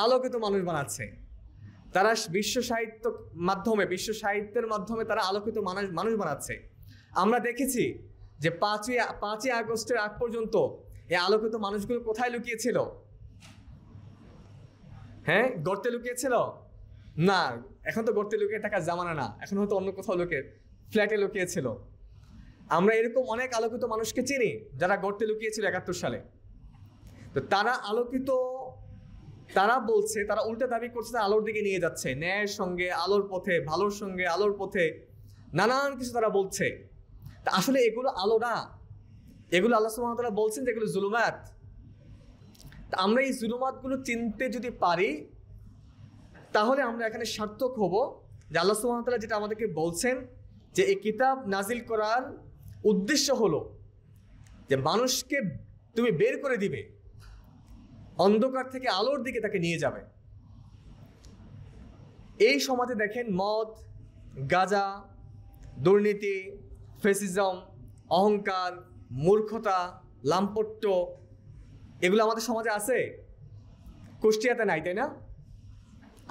আলোকিত মানুষ বানাচ্ছে। তারা বিশ্ব সাহিত্যের মাধ্যমে তারা আলোকিত মানুষ বানাচ্ছে। আমরা দেখেছি যে 5ই আগস্টের আগ পর্যন্ত এই আলোকিত মানুষগুলো কোথায় লুকিয়েছিল? হ্যাঁ, গর্তে লুকিয়েছিল না। এখন তো গর্তে লুকিয়ে থাকার জামানা না, এখন হয়তো অন্য কোথাও ফ্ল্যাটে লুকিয়েছিল। আমরা এরকম অনেক আলোকিত মানুষকে চিনি যারা গর্তে লুকিয়েছিল 71 সালে। তো তারা আলোকিত, তারা বলছে, তারা উল্টা দাবি করছে আলোর দিকে নিয়ে যাচ্ছে, ন্যায়ের সঙ্গে আলোর পথে, ভালোর সঙ্গে আলোর পথে, নানান কিছু তারা বলছে। তা আসলে এগুলো আলো না, এগুলো আল্লাহ সুবহানাহু ওয়া তাআলা বলছেন যে এগুলো জুলুমাত। তা আমরা এই জুলুমাতগুলো চিনতে যদি পারি, তাহলে আমরা এখানে সার্থক হব যে আল্লাহ সুবহানাহু ওয়া তাআলা যেটা আমাদেরকে বলছেন যে এই কিতাব নাজিল করার উদ্দেশ্য হলো যে মানুষকে তুমি বের করে দিবে, অন্ধকার থেকে আলোর দিকে তাকে নিয়ে যাবে। এই সমাজে দেখেন মদ, গাঁজা, দুর্নীতি, ফেসিজম, অহংকার, মূর্খতা, লাম্পট্য, এগুলো আমাদের সমাজে আছে? কুষ্টিয়াতে নাই, তাই না?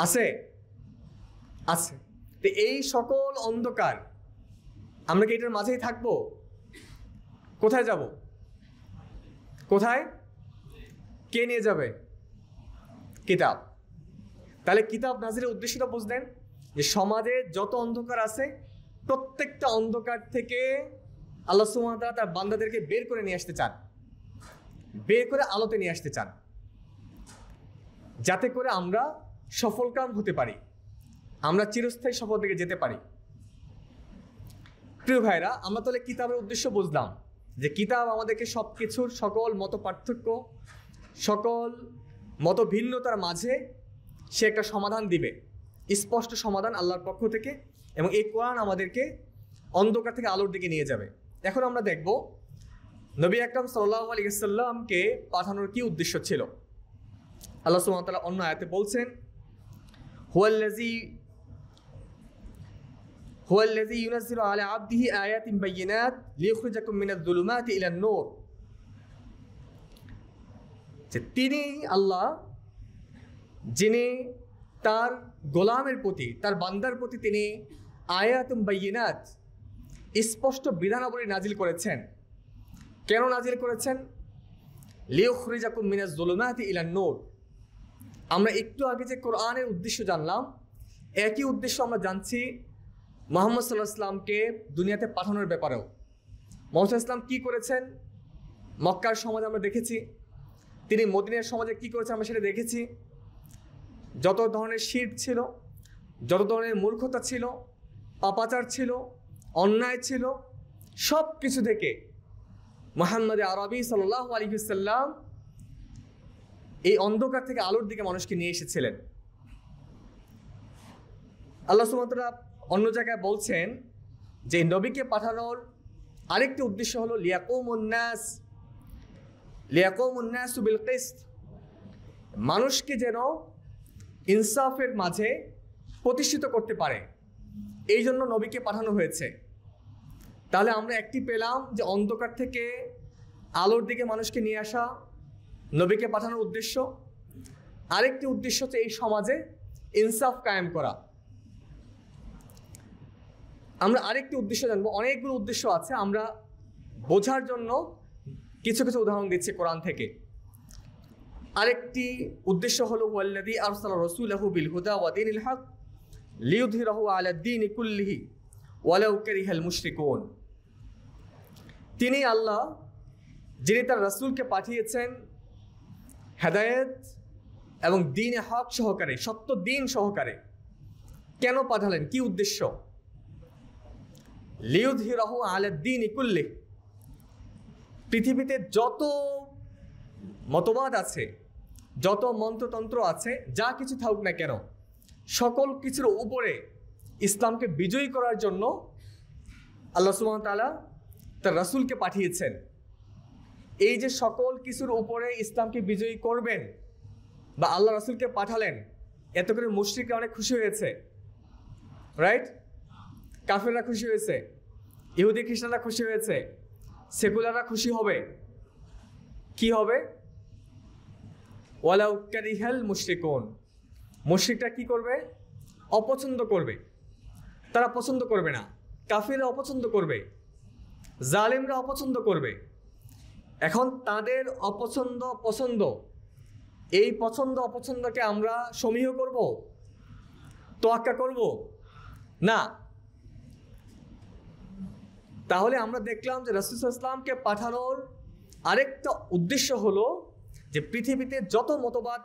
আছে, আছে। তো এই সকল অন্ধকার, আমরা কি এটার মাঝেই থাকবো? কোথায় যাব? কোথায়? কে নিয়ে যাবে? কিতাব। তাহলে কিতাব নাজিলের উদ্দেশ্যটা বুঝলেন যে সমাজে যত অন্ধকার আছে, প্রত্যেকটা অন্ধকার থেকে আল্লাহ সুবহানাহু ওয়া তাআলা তার বান্দাদেরকে বের করে নিয়ে আসতে চান, বের করে আলোতে নিয়ে আসতে চান, যাতে করে আমরা সফলকাম হতে পারি, আমরা চিরস্থায়ী সফল দিকে যেতে পারি। প্রিয় ভাইরা, আমরা তাহলে কিতাবের উদ্দেশ্য বুঝলাম যে কিতাব আমাদেরকে সব কিছুর, সকল মত পার্থক্য, সকল মত ভিন্নতার মাঝে সে একটা সমাধান দিবে, স্পষ্ট সমাধান আল্লাহর পক্ষ থেকে। এবং এই কোরআন আমাদেরকে অন্ধকার থেকে আলোর দিকে নিয়ে যাবে। এখন আমরা দেখব নবী আকরাম সাল্লাল্লাহু আলাইহি ওয়াসাল্লামকে পাঠানোর কি উদ্দেশ্য ছিল। আল্লাহ সুবহানাহু ওয়া তাআলা অন্য আয়াতে বলছেন, হুয়াল্লাযী ইউনাজ্জিলু আলা আবদিহি আয়াতিন বায়্যিনাত লিইখরিজাকুম মিনাজ-যুলুমাতি ইলান-নূর। যে তিনি আল্লাহ, যিনি তার গোলামের প্রতি, তার বান্দার প্রতি তিনি আয়াতুম বায়্যিনাত, স্পষ্ট বিধানাবলী নাজিল করেছেন। কেন নাজিল করেছেন? লিইখরিজাকুম মিনাজ-যুলুমাতি ইলান-নূর। আমরা একটু আগে যে কোরআনের উদ্দেশ্য জানলাম, একই উদ্দেশ্য আমরা জানছি মুহাম্মদ সাল্লাল্লাহু আলাইহি ওয়াসাল্লামকে দুনিয়াতে পাঠানোর ব্যাপারেও। মুহাম্মদ সাল্লাল্লাহু আলাইহি ওয়াসাল্লাম কী করেছেন মক্কার সমাজে আমরা দেখেছি, তিনি মদিনার সমাজে কী করেছেন আমরা সেটা দেখেছি। যত ধরনের শিরক ছিল, যত ধরনের মূর্খতা ছিল, পাপাচার ছিল, অন্যায় ছিল, সব কিছু থেকে মুহাম্মদ আরবি সাল্লাল্লাহু আলাইহি ওয়াসাল্লাম এই অন্ধকার থেকে আলোর দিকে মানুষকে নিয়ে এসেছিলেন। আল্লাহ সুবহানাহু ওয়া তাআলা অন্য জায়গায় বলছেন যে নবীকে পাঠানোর আরেকটি উদ্দেশ্য হলো লিয়াকুমুন নাসু বিল কিসত, মানুষকে যেন ইনসাফের মাঝে প্রতিষ্ঠিত করতে পারে, এই জন্য নবীকে পাঠানো হয়েছে। তাহলে আমরা একটি পেলাম যে অন্ধকার থেকে আলোর দিকে মানুষকে নিয়ে আসা নবীকে পাঠানোর উদ্দেশ্য। আরেকটি উদ্দেশ্য হচ্ছে এই সমাজে ইনসাফ কায়েম করা। আমরা আরেকটি উদ্দেশ্য জানবো, অনেকগুলো উদ্দেশ্য আছে, আমরা বোঝার জন্য কিছু কিছু উদাহরণ দিচ্ছি কোরআন থেকে। আরেকটি উদ্দেশ্য হলো ওয়াল্লাযী আরসালা রাসূলাহু বিল হুদা ওয়া দীনিল হক লিইয়ুযহিরাহু আলা দ্বীনি কুল্লিহি ওয়ালাউ কারিহাল মুশরিকুন। তিনি আল্লাহ, যিনি তার রাসূলকে পাঠিয়েছেন হেদায়েত এবং দ্বীনে হক সহকারে, সত্য দ্বীন সহকারে। কেন পাঠালেন? কি উদ্দেশ্য? লিইয়ুযহিরাহু আলা দ্বীনি কুল্লিহি, পৃথিবীতে যত মতবাদ আছে, যত মন্ত্রতন্ত্র আছে, যা কিছু থাকুক না কেন, সকল কিছুর উপরে ইসলামকে বিজয়ী করার জন্য আল্লাহ সুবহানাহু ওয়া তাআলা তার রাসূলকে পাঠিয়েছেন। এই যে সকল কিছুর উপরে ইসলামকে বিজয়ী করবেন বা আল্লাহ রাসূলকে পাঠালেন, এত করে মুশরিকরা অনেক খুশি হয়েছে, রাইট? কাফেররা খুশি হয়েছে, ইহুদি খ্রিস্টানরা খুশি হয়েছে, সেকুলাররা খুশি হবে। কি হবে? ওয়ালাউ কারিহাল মুশরিকুন, মুশরিকরা কি করবে? অপছন্দ করবে, তারা পছন্দ করবে না। কাফিররা অপছন্দ করবে, জালিমরা অপছন্দ করবে। এখন তাদের অপছন্দ পছন্দ, এই পছন্দ অপছন্দকে আমরা সমীহ করব, তোয়াক্কা করব না। তাহলে আমরা দেখলাম যে রাসূল সাল্লাল্লাহু আলাইহি ওয়াসাল্লামকে পাঠানোর আরেকটা উদ্দেশ্য হলো যে পৃথিবীতে যত মতবাদ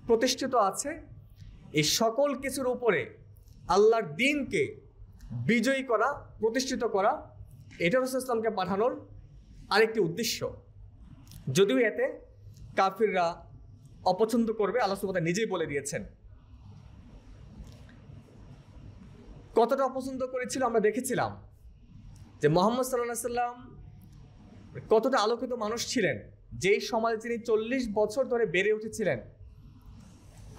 প্রতিষ্ঠিত আছে এই সকল কিছুর উপরে আল্লাহর দ্বীনকে বিজয়ী করা, প্রতিষ্ঠিত করা, এটা রাসূল সাল্লাল্লাহু আলাইহি ওয়াসাল্লামকে পাঠানোর আরেকটি উদ্দেশ্য। যদিও এতে কাফিররা অপছন্দ করবে, আল্লাহ সুবহানাহু ওয়া তাআলা নিজেই বলে দিয়েছেন। কতটা অপছন্দ করেছিল আমরা দেখেছিলাম যে মুহাম্মদ সাল্লাল্লাহু আলাইহি ওয়াসাল্লাম কতটা আলোকিত মানুষ ছিলেন, যেই সমাজে তিনি 40 বছর ধরে বেড়ে উঠেছিলেন।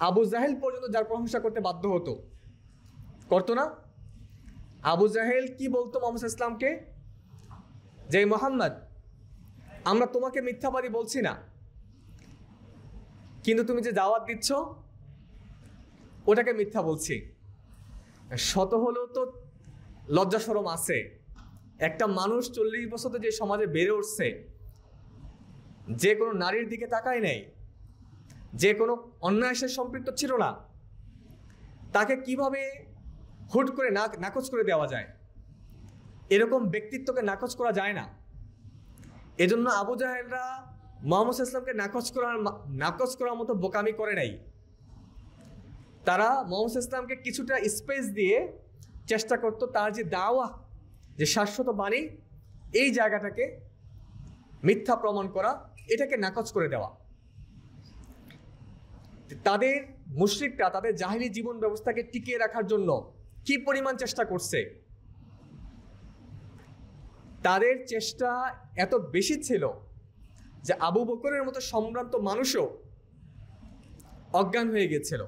আবু জাহেল পর্যন্ত যার প্রশংসা করতে বাধ্য হতো, করতো না? আবু জাহেল কি বলতো মুহাম্মদ সাল্লাল্লাহু আলাইহি ওয়াসাল্লামকে? যে মুহাম্মদ, আমরা তোমাকে মিথ্যাবাদী বলছি না, কিন্তু তুমি যে দাওয়াত দিচ্ছ ওটাকে মিথ্যা বলছি। শত হলেও তো লজ্জা শরম আছে। একটা মানুষ 40 বছর যে সমাজে বেড়ে উঠছে, যে কোনো নারীর দিকে তাকায় নাই, যে কোনো অন্যায়ের সাথে সম্পৃক্ত ছিল না, তাকে কিভাবে হুট করে নাকচ করে দেওয়া যায়? এরকম ব্যক্তিত্বকে নাকচ করা যায় না। এজন্য আবু জাহেলরা মুহাম্মদ সাল্লাল্লাহু আলাইহি ওয়াসাল্লামকে নাকচ করার মতো বোকামি করে নাই। তারা মুহাম্মদ সাল্লাল্লাহু আলাইহি ওয়াসাল্লামকে কিছুটা স্পেস দিয়ে চেষ্টা করতো তার যে দাওয়া, যে শাশ্বত বাণী, এই জায়গাটাকে মিথ্যা প্রমাণ করা, এটাকে নাকচ করে দেওয়া। তাদের মুশরিকরা তাদের জাহিলি জীবন ব্যবস্থাকে টিকিয়ে রাখার জন্য কি পরিমাণ চেষ্টা করছে, তাদের চেষ্টা এত বেশি ছিল যে আবু বকরের মতো সম্ভ্রান্ত মানুষও অজ্ঞান হয়ে গেছিল।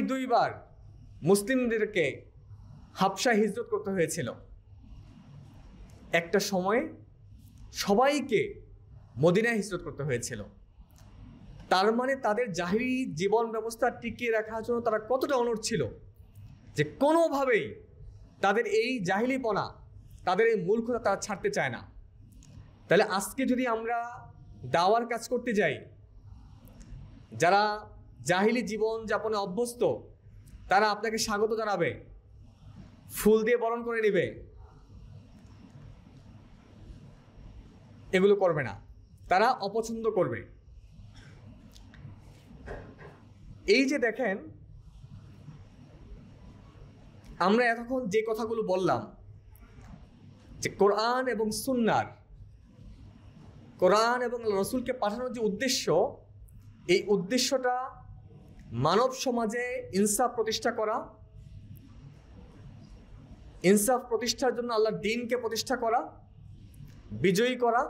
দুইবার মুসলিমদেরকে হাবশা হিজরত করতে হয়েছিল। একটা সময়ে সবাইকে মদিনায় হিজরত করতে হয়েছিল। তার মানে তাদের জাহিলি জীবন ব্যবস্থা টিকিয়ে রাখার জন্য তারা কতটা অনড় ছিল যে কোনোভাবেই তাদের এই জাহিলিপনা, তাদের এই মূর্খতা তারা ছাড়তে চায় না। তাহলে আজকে যদি আমরা দাওয়ার কাজ করতে যাই, যারা জাহিলি জীবন যাপনে অভ্যস্ত, তারা আপনাকে স্বাগত জানাবে, ফুল দিয়ে বরণ করে নেবে, এগুলো করবে না, তারা অপছন্দ করবে। এই যে দেখেন, আমরা এতক্ষণ যে কথাগুলো বললাম যে কোরআন এবং সুন্নাহর, কোরআন এবং রাসূলকে পাঠানোর যে উদ্দেশ্য, এই উদ্দেশ্যটা মানব সমাজে ইনসাফ প্রতিষ্ঠা করা, ইনসাফ প্রতিষ্ঠার জন্য আল্লাহর দ্বীনকে প্রতিষ্ঠা করা, বিজয়ী করা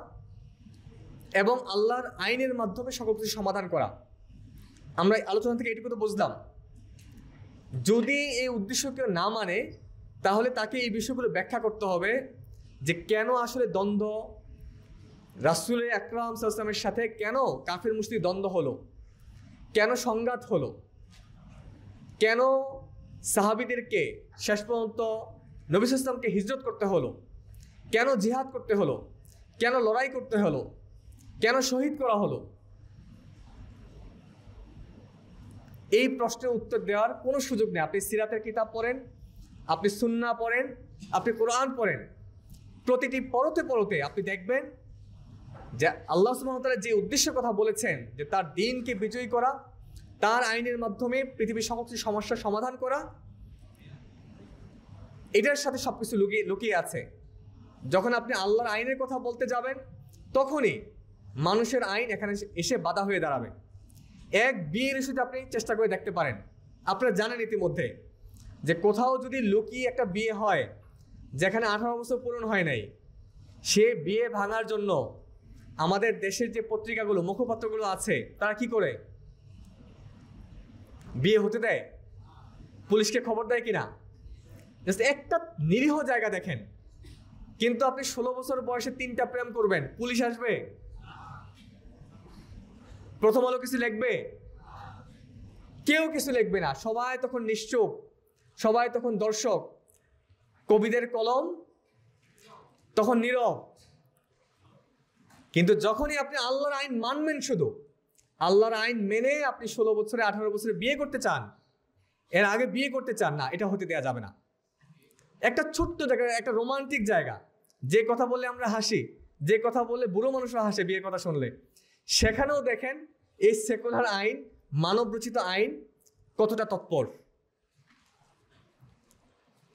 এবং আল্লাহর আইনের মাধ্যমে সকল কিছু সমাধান করা। আমরা আলোচনা থেকে এটুকু তো বুঝলাম। যদি এই উদ্দেশ্য কেউ না মানে, তাহলে তাকে এই বিষয়গুলো ব্যাখ্যা করতে হবে যে কেন আসলে দ্বন্দ্ব রাসূল আকরাম সাল্লাল্লাহু আলাইহি ওয়াসাল্লামের সাথে, কেন কাফির মুশরিক দ্বন্দ্ব হলো, কেন সংঘাত হলো, কেন সাহাবীদেরকে শেষ পর্যন্ত নবী সাল্লাল্লাহু আলাইহি ওয়াসাল্লামকে হিজরত করতে হলো, কেন জিহাদ করতে হলো, কেন লড়াই করতে হলো, কেন শহীদ করা হলো। এই প্রশ্নের উত্তর দেওয়ার কোনো সুযোগ নেই। আপনি সিরাতের কিতাব পড়েন, আপনি সুন্নাহ পড়েন, আপনি কোরআন পড়েন, প্রতিটি পরতে পরতে আপনি দেখবেন যে আল্লাহ সুবহানাহু ওয়া তাআলা যে উদ্দেশ্যের কথা বলেছেন, যে তার দ্বীনকে বিজয়ী করা, তার আইনের মাধ্যমে পৃথিবীর সমস্ত সমস্যার সমাধান করা, এটার সাথে সবকিছু লুকিয়ে আছে। যখন আপনি আল্লাহর আইনের কথা বলতে যাবেন, তখনই মানুষের আইন এখানে এসে বাধা হয়ে দাঁড়াবে। এক বিয়ের ইস্যুতে আপনি চেষ্টা করে দেখতে পারেন। আপনারা জানেন ইতিমধ্যে যে কোথাও যদি লুকিয়ে একটা বিয়ে হয় যেখানে 18 বছর পূরণ হয় নাই, সে বিয়ে ভাঙার জন্য আমাদের দেশের যে পত্রিকাগুলো, মুখপাত্রগুলো আছে, তারা কি করে? বিয়ে হতে দেয়? পুলিশকে খবর দেয় কিনা? জাস্ট একটা নিরীহ জায়গা দেখেন, কিন্তু আপনি 16 বছর বয়সে 3টা প্রেম করবেন, পুলিশ আসবে? প্রথম আলো কিছু লিখবে? কেউ কিছু লিখবে না। সবাই তখন নিশ্চুপ, সবাই তখন দর্শক, কবিদের কলম তখন নীরব। কিন্তু যখনই আপনি আল্লাহর আইন মানবেন, শুধু আল্লাহর আইন মেনে আপনি 16 বছরে 18 বছরে বিয়ে করতে চান, এর আগে বিয়ে করতে চান না, এটা হতে দেওয়া যাবে না। একটা ছোট্ট জায়গা, একটা রোমান্টিক জায়গা, যে কথা বললে আমরা হাসি, যে কথা বললে বুড়ো মানুষরা হাসে বিয়ের কথা শুনলে, সেখানেও দেখেন এই সেকুলার আইন, মানবরচিত আইন কতটা তৎপর।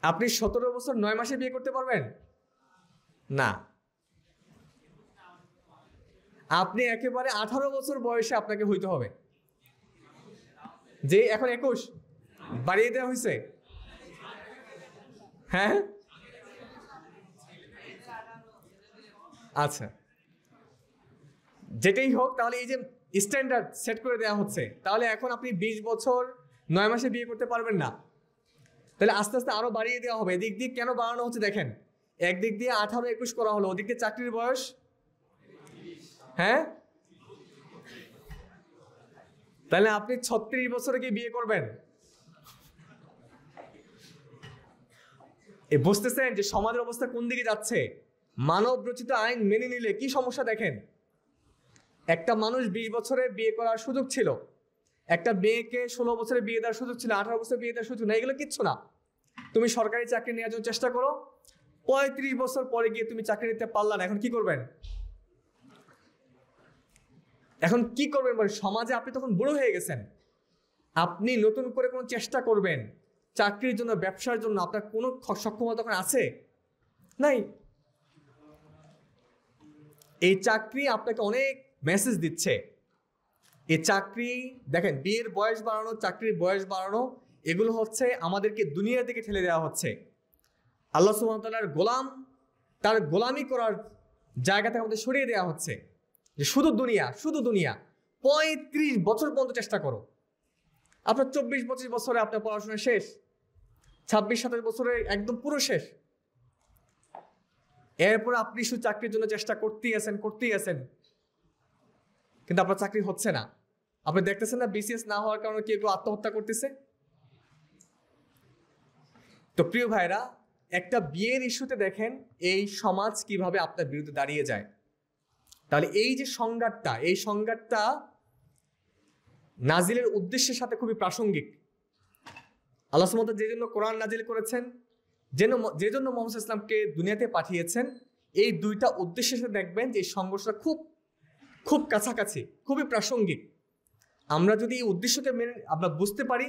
আপনি 17 বছর 9 মাসে বিয়ে করতে পারবেন না। আপনি একেবারে 18 বছর বয়সে আপনাকে হইতে হবে। যে এখন 21 বাড়িয়ে দেওয়া হয়েছে। হ্যাঁ, আচ্ছা, যেটাই হোক, তাহলে এই যে স্ট্যান্ডার্ড সেট করে দেওয়া হচ্ছে, তাহলে এখন আপনি 20 বছর 9 মাসে বিয়ে করতে পারবেন না। তাহলে আস্তে আস্তে আরো বাড়িয়ে দেওয়া হবে। এদিক দিয়ে কেন বাড়ানো হচ্ছে দেখেন, একদিক দিয়ে 18-21 করা হলো, ওদিক দিয়ে চাকরির বয়স, হ্যাঁ, তাহলে আপনি 36 বছরে কি বিয়ে করবেন? বুঝতেছেন যে সমাজের অবস্থা কোন দিকে যাচ্ছে? মানব রচিত আইন মেনে নিলে কি সমস্যা দেখেন। একটা মানুষ 20 বছরে বিয়ে করার সুযোগ ছিল, একটা মেয়েকে 16 বছরে বিয়ে দেওয়ার সুযোগ ছিল, 18 বছরে বিয়ে দেওয়ার সুযোগ না, এগুলো কিচ্ছু না। তুমি সরকারি চাকরি নেওয়ার জন্য চেষ্টা করো, 35 বছর পরে গিয়ে তুমি চাকরি নিতে পারলা না, এখন কি করবেন? এখন কি করবেন? মানে সমাজে আপনি তখন বুড়ো হয়ে গেছেন, আপনি নতুন করে কোনো চেষ্টা করবেন চাকরির জন্য, ব্যবসার জন্য, আপনার কোনো সক্ষমতা তখন আছে নাই। এই চাকরি আপনাকে অনেক মেসেজ দিচ্ছে। এই চাকরি দেখেন, বিয়ের বয়স বাড়ানো, চাকরির বয়স বাড়ানো, এগুলো হচ্ছে আমাদেরকে দুনিয়ার দিকে ঠেলে দেওয়া হচ্ছে। আল্লাহ সুবহানাহু ওয়া তাআলার গোলাম, তার গোলামি করার জায়গা থেকে আমাদের সরিয়ে দেওয়া হচ্ছে, যে শুধু দুনিয়া, শুধু দুনিয়া। 35 বছর পর্যন্ত চেষ্টা করো, আপনার 24-25 বছরে আপনার পড়াশোনা শেষ, 26-27 বছরে একদম পুরো শেষ। এরপর আপনি শুধু চাকরির জন্য চেষ্টা করতেই আছেন, কিন্তু আপনার চাকরি হচ্ছে না। আপনি দেখতেছেন না বিসিএস না হওয়ার কারণে কেউ আত্মহত্যা করতেছে। তো প্রিয় ভাইরা, একটা বিয়ের ইস্যুতে দেখেন এই সমাজ কিভাবে আপনার বিরুদ্ধে দাঁড়িয়ে যায়। তাহলে এই যে সংঘাতটা, এই সংঘাতটা নাজিলের উদ্দেশ্যের সাথে খুবই প্রাসঙ্গিক। আল্লাহ সুবহানাহু ওয়া তাআলা যে জন্য কোরআন নাজিল করেছেন, যে জন্য মুহাম্মদ সাল্লাল্লাহু আলাইহি ওয়াসাল্লামকে দুনিয়াতে পাঠিয়েছেন, এই দুইটা উদ্দেশ্যের সাথে দেখবেন যে এই সংঘর্ষটা খুব কাছাকাছি, খুবই প্রাসঙ্গিক। আমরা যদি এই উদ্দেশ্যকে আমরা বুঝতে পারি,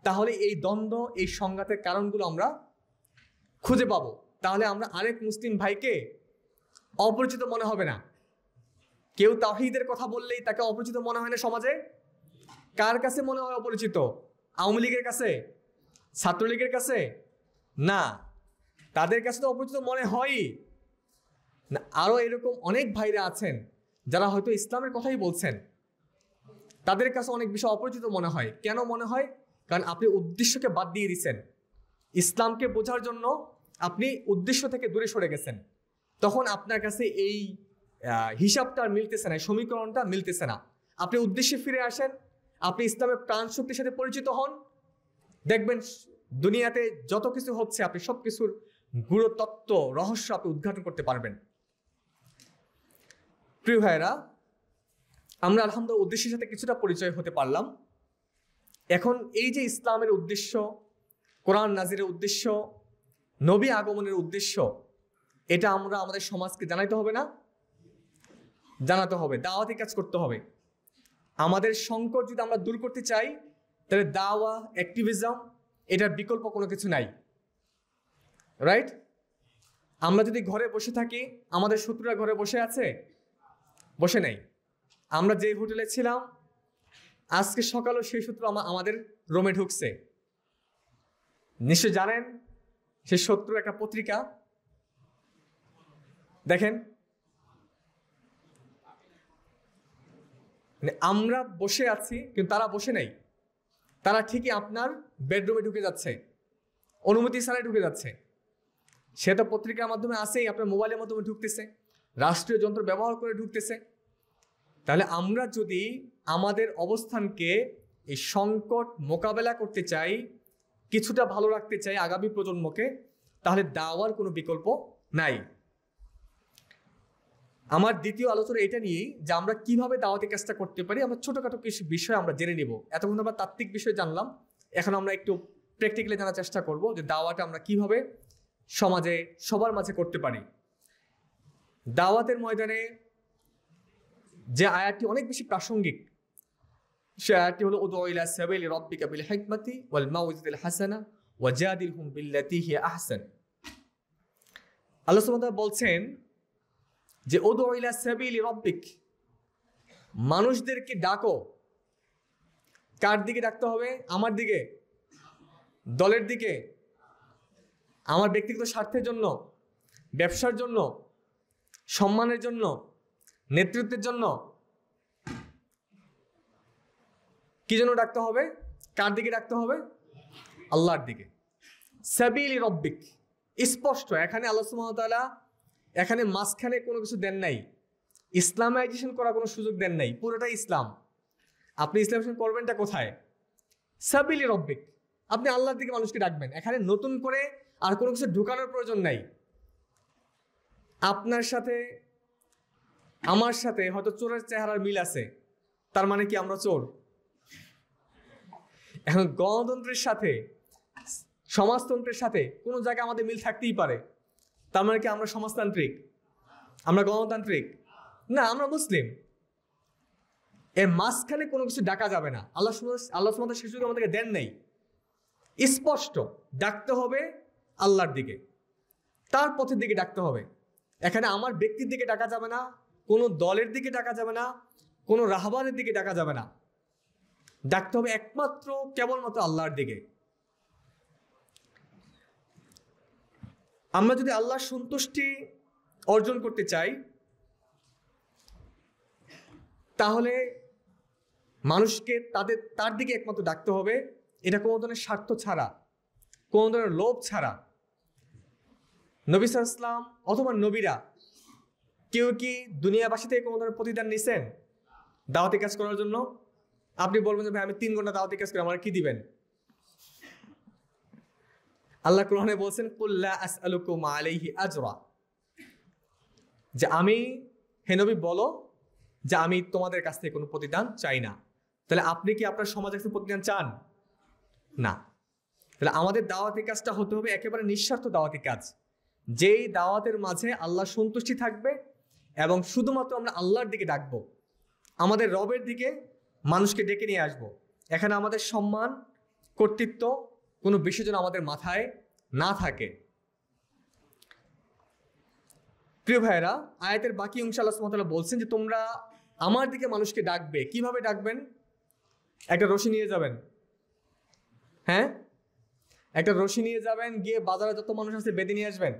তাহলে এই দ্বন্দ্ব, এই সংঘাতের কারণগুলো আমরা খুঁজে পাবো। তাহলে আমরা আরেক মুসলিম ভাইকে অপরিচিত মনে হবে না। কেউ তাওহীদের কথা বললেই তাকে অপরিচিত মনে হয় না সমাজে। কার কাছে মনে হয় অপরিচিত? আওয়ামী লীগের কাছে, ছাত্রলীগের কাছে না, তাদের কাছে তো অপরিচিত মনে হয়ই না। আরো এরকম অনেক ভাইরা আছেন যারা হয়তো ইসলামের কথাই বলছেন, তাদের কাছে অনেক বিষয় অপরিচিত মনে হয়। কেন মনে হয়? কারণ আপনি উদ্দেশ্যকে বাদ দিয়ে দিচ্ছেন। ইসলামকে বোঝার জন্য আপনি উদ্দেশ্য থেকে দূরে সরে গেছেন। তখন আপনার কাছে এই হিসাবটা মিলতেছে না, সমীকরণটা মিলতেছে না। আপনি উদ্দেশ্যে ফিরে আসেন, আপনি ইসলামের প্রাণ শক্তির সাথে পরিচিত হন, দেখবেন দুনিয়াতে যত কিছু হচ্ছে আপনি সব কিছুর গুরু তত্ত্ব, রহস্য আপনি উদ্ঘাটন করতে পারবেন। প্রিয় ভাইরা, আমরা আলহামদুলিল্লাহ উদ্দেশ্যের সাথে কিছুটা পরিচয় হতে পারলাম। এখন এই যে ইসলামের উদ্দেশ্য, কোরআন নাজিরের উদ্দেশ্য, নবী আগমনের উদ্দেশ্য, এটা আমরা আমাদের সমাজকে জানাইতে হবে না? জানাতে হবে, দাওয়াতি কাজ করতে হবে। আমাদের সংকট যদি আমরা দূর করতে চাই, তাহলে দাওয়া, অ্যাক্টিভিজম, এটার বিকল্প কোনো কিছু নাই। রাইট? আমরা যদি ঘরে বসে থাকি, আমাদের শত্রুরা ঘরে বসে আছে? বসে নেই। আমরা যে হোটেলে ছিলাম, আজকে সকালেও সেই শত্রু আমাদের রোমে ঢুকছে। নিশ্চয় জানেন সে শত্রু একটা পত্রিকা, দেখেন। আমরা বসে আছি কিন্তু তারা বসে নাই, তারা ঠিকই আপনার বেডরুমে ঢুকে যাচ্ছে, অনুমতি ছাড়াই ঢুকে যাচ্ছে। সে তো পত্রিকার মাধ্যমে আসেই, আপনার মোবাইলের মাধ্যমে ঢুকতেছে, রাষ্ট্রীয় যন্ত্র ব্যবহার করে ঢুকতেছে। তাহলে আমরা যদি আমাদের অবস্থানকে এই সংকট মোকাবেলা করতে চাই, কিছুটা ভালো রাখতে চাই আগামী প্রজন্মকে, তাহলে দাওয়ার কোনো বিকল্প নাই। আমার দ্বিতীয় আলোচনা এটা নিয়েই যে আমরা কিভাবে দাওয়াতি কাজটা করতে পারি। আমরা ছোটখাটো কিছু বিষয় আমরা জেনে নিব। এতক্ষণ আমরা তাত্ত্বিক বিষয় জানলাম, এখন আমরা একটু প্র্যাকটিক্যালি জানার চেষ্টা করব যে দাওয়াটা আমরা কিভাবে সমাজে সবার মাঝে করতে পারি। দাওয়াতের ময়দানে যে আয়াতটি অনেক বেশি প্রাসঙ্গিক, সে আয়াতটি হলো উদউ ইলা সাবিলি রাব্বিকা বিল হিকমাতি ওয়াল মাউইযাতিল হাসানা ওয়াজাদিলহুম বিল্লাতী হিয়া আহসান। আল্লাহ সুবহানাহু ওয়া তাআলা বলছেন যে উদউ ইলা সাবিলি রাব্বিক, মানুষদেরকে ডাকো। কার দিকে ডাকতে হবে? আমার দিকে, দলের দিকে, আমার ব্যক্তিগত স্বার্থের জন্য, ব্যবসার জন্য, সম্মানের জন্য, নেতৃত্বের জন্য? কি জন্য ডাকতে হবে? কার দিকে ডাকতে হবে? আল্লাহর দিকে। সাবিলি রব্বিক, স্পষ্ট। এখানে আল্লাহ সুবহানাহু ওয়া তাআলা এখানে মাঝখানে কোনো কিছু দেন নাই, ইসলামাইজেশন করার কোনো সুযোগ দেন নাই, পুরোটাই ইসলাম। আপনি ইসলামাইজেশন করবেনটা কোথায়? সাবিলি রব্বিক, আপনি আল্লাহর দিকে মানুষকে ডাকবেন। এখানে নতুন করে আর কোনো কিছু ঢুকানোর প্রয়োজন নাই। আপনার সাথে আমার সাথে হয়তো চোরের চেহারার মিল আছে, তার মানে কি আমরা চোর? এখন গণতন্ত্রের সাথে, সমাজতন্ত্রের সাথে কোনো জায়গায় আমাদের মিল থাকতেই পারে, তার মানে কি আমরা সমাজতান্ত্রিক? আমরা গণতান্ত্রিক? না, আমরা মুসলিম। এর মাঝখানে কোনো কিছু ডাকা যাবে না। আল্লাহ সুবহানাহু সে সুযোগ আমাদেরকে দেন নেই। স্পষ্ট ডাকতে হবে আল্লাহর দিকে, তার পথের দিকে ডাকতে হবে। এখানে আমার ব্যক্তির দিকে ডাকা যাবে না, কোনো দলের দিকে ডাকা যাবে না, কোনো রাহবারের দিকে ডাকা যাবে না। ডাকতে হবে একমাত্র কেবলমাত্র আল্লাহর দিকে। আমরা যদি আল্লাহর সন্তুষ্টি অর্জন করতে চাই, তাহলে মানুষকে তার দিকে একমাত্র ডাকতে হবে। এটা কোনো ধরনের স্বার্থ ছাড়া, কোনো ধরনের লোভ ছাড়া। নবী সাল্লাল্লাহু আলাইহি ওয়াসাল্লাম অথবা নবীরা কেউ কি দুনিয়াবাসী থেকে কোনো ধরনের প্রতিদান নিছেন দাওয়াতি কাজ করার জন্য? আপনি বলবেন যে ভাই আমি 3 ঘন্টা দাওয়াতি কাজ করি, আমার কি দিবেন? আল্লাহ কোরআনে বলছেন কুল লা আসআলুকুম আলাইহি আজরা, যে আমি, হে নবী বলো যে আমি তোমাদের কাছ থেকে কোনো প্রতিদান চাই না। তাহলে আপনি কি আপনার সমাজে একটা প্রতিদান চান? না। তাহলে আমাদের দাওয়াতি কাজটা হতে হবে একেবারে নিঃস্বার্থ দাওয়াতি কাজ, যেই দাওয়াতের মাঝে আল্লাহ সন্তুষ্টি থাকবে এবং শুধুমাত্র আমরা আল্লাহর দিকে ডাকবো, আমাদের রবের দিকে মানুষকে ডেকে নিয়ে আসবো। এখানে আমাদের সম্মান, কর্তৃত্ব কোনো বিষয় যেন আমাদের মাথায় না থাকে। প্রিয় ভাইয়েরা, আয়াতের বাকি অংশে আল্লাহ সুবহানাহু ওয়া তাআলা বলছেন যে তোমরা আমার দিকে মানুষকে ডাকবে। কিভাবে ডাকবেন? একটা রশি নিয়ে যাবেন, হ্যাঁ, একটা রশি নিয়ে যাবেন, গিয়ে বাজারে যত মানুষ আছে বেঁধে নিয়ে আসবেন।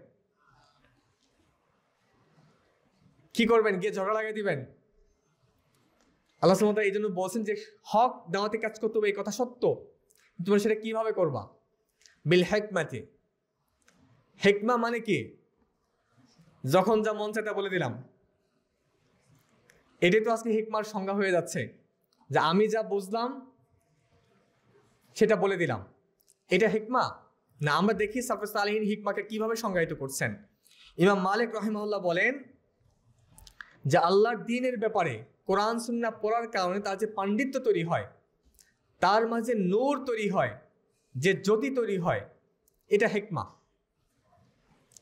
কি করবেন? গিয়ে ঝগড়া লাগিয়ে দিবেন? আল্লাহ সুবহানাহু ওয়া তাআলা এই জন্য বলছেন যে হক দাওয়াতি কাজ করতে হবে, এই কথা সত্য, তোমরা সেটা কিভাবে করবা? বিল হিকমাতি। হিকমা মানে কি? যখন যা মন চায় তা বলে দিলাম। এটাই তো আজকে হিকমার সংজ্ঞা হয়ে যাচ্ছে, যে আমি যা বুঝলাম সেটা বলে দিলাম। এটা হিকমা না? আমরা দেখি সালফে সালেহিন হিকমাকে কিভাবে সংজ্ঞায়িত করছেন। ইমাম মালিক রাহিমাহুল্লাহ বলেন যে আল্লাহর দ্বীনের ব্যাপারে কোরআন সুন্নাহ পড়ার কারণে তার যে পাণ্ডিত্য তৈরি হয়, তার মাঝে নূর তৈরি হয়, যে জ্যোতি তৈরি হয়, এটা হিকমা।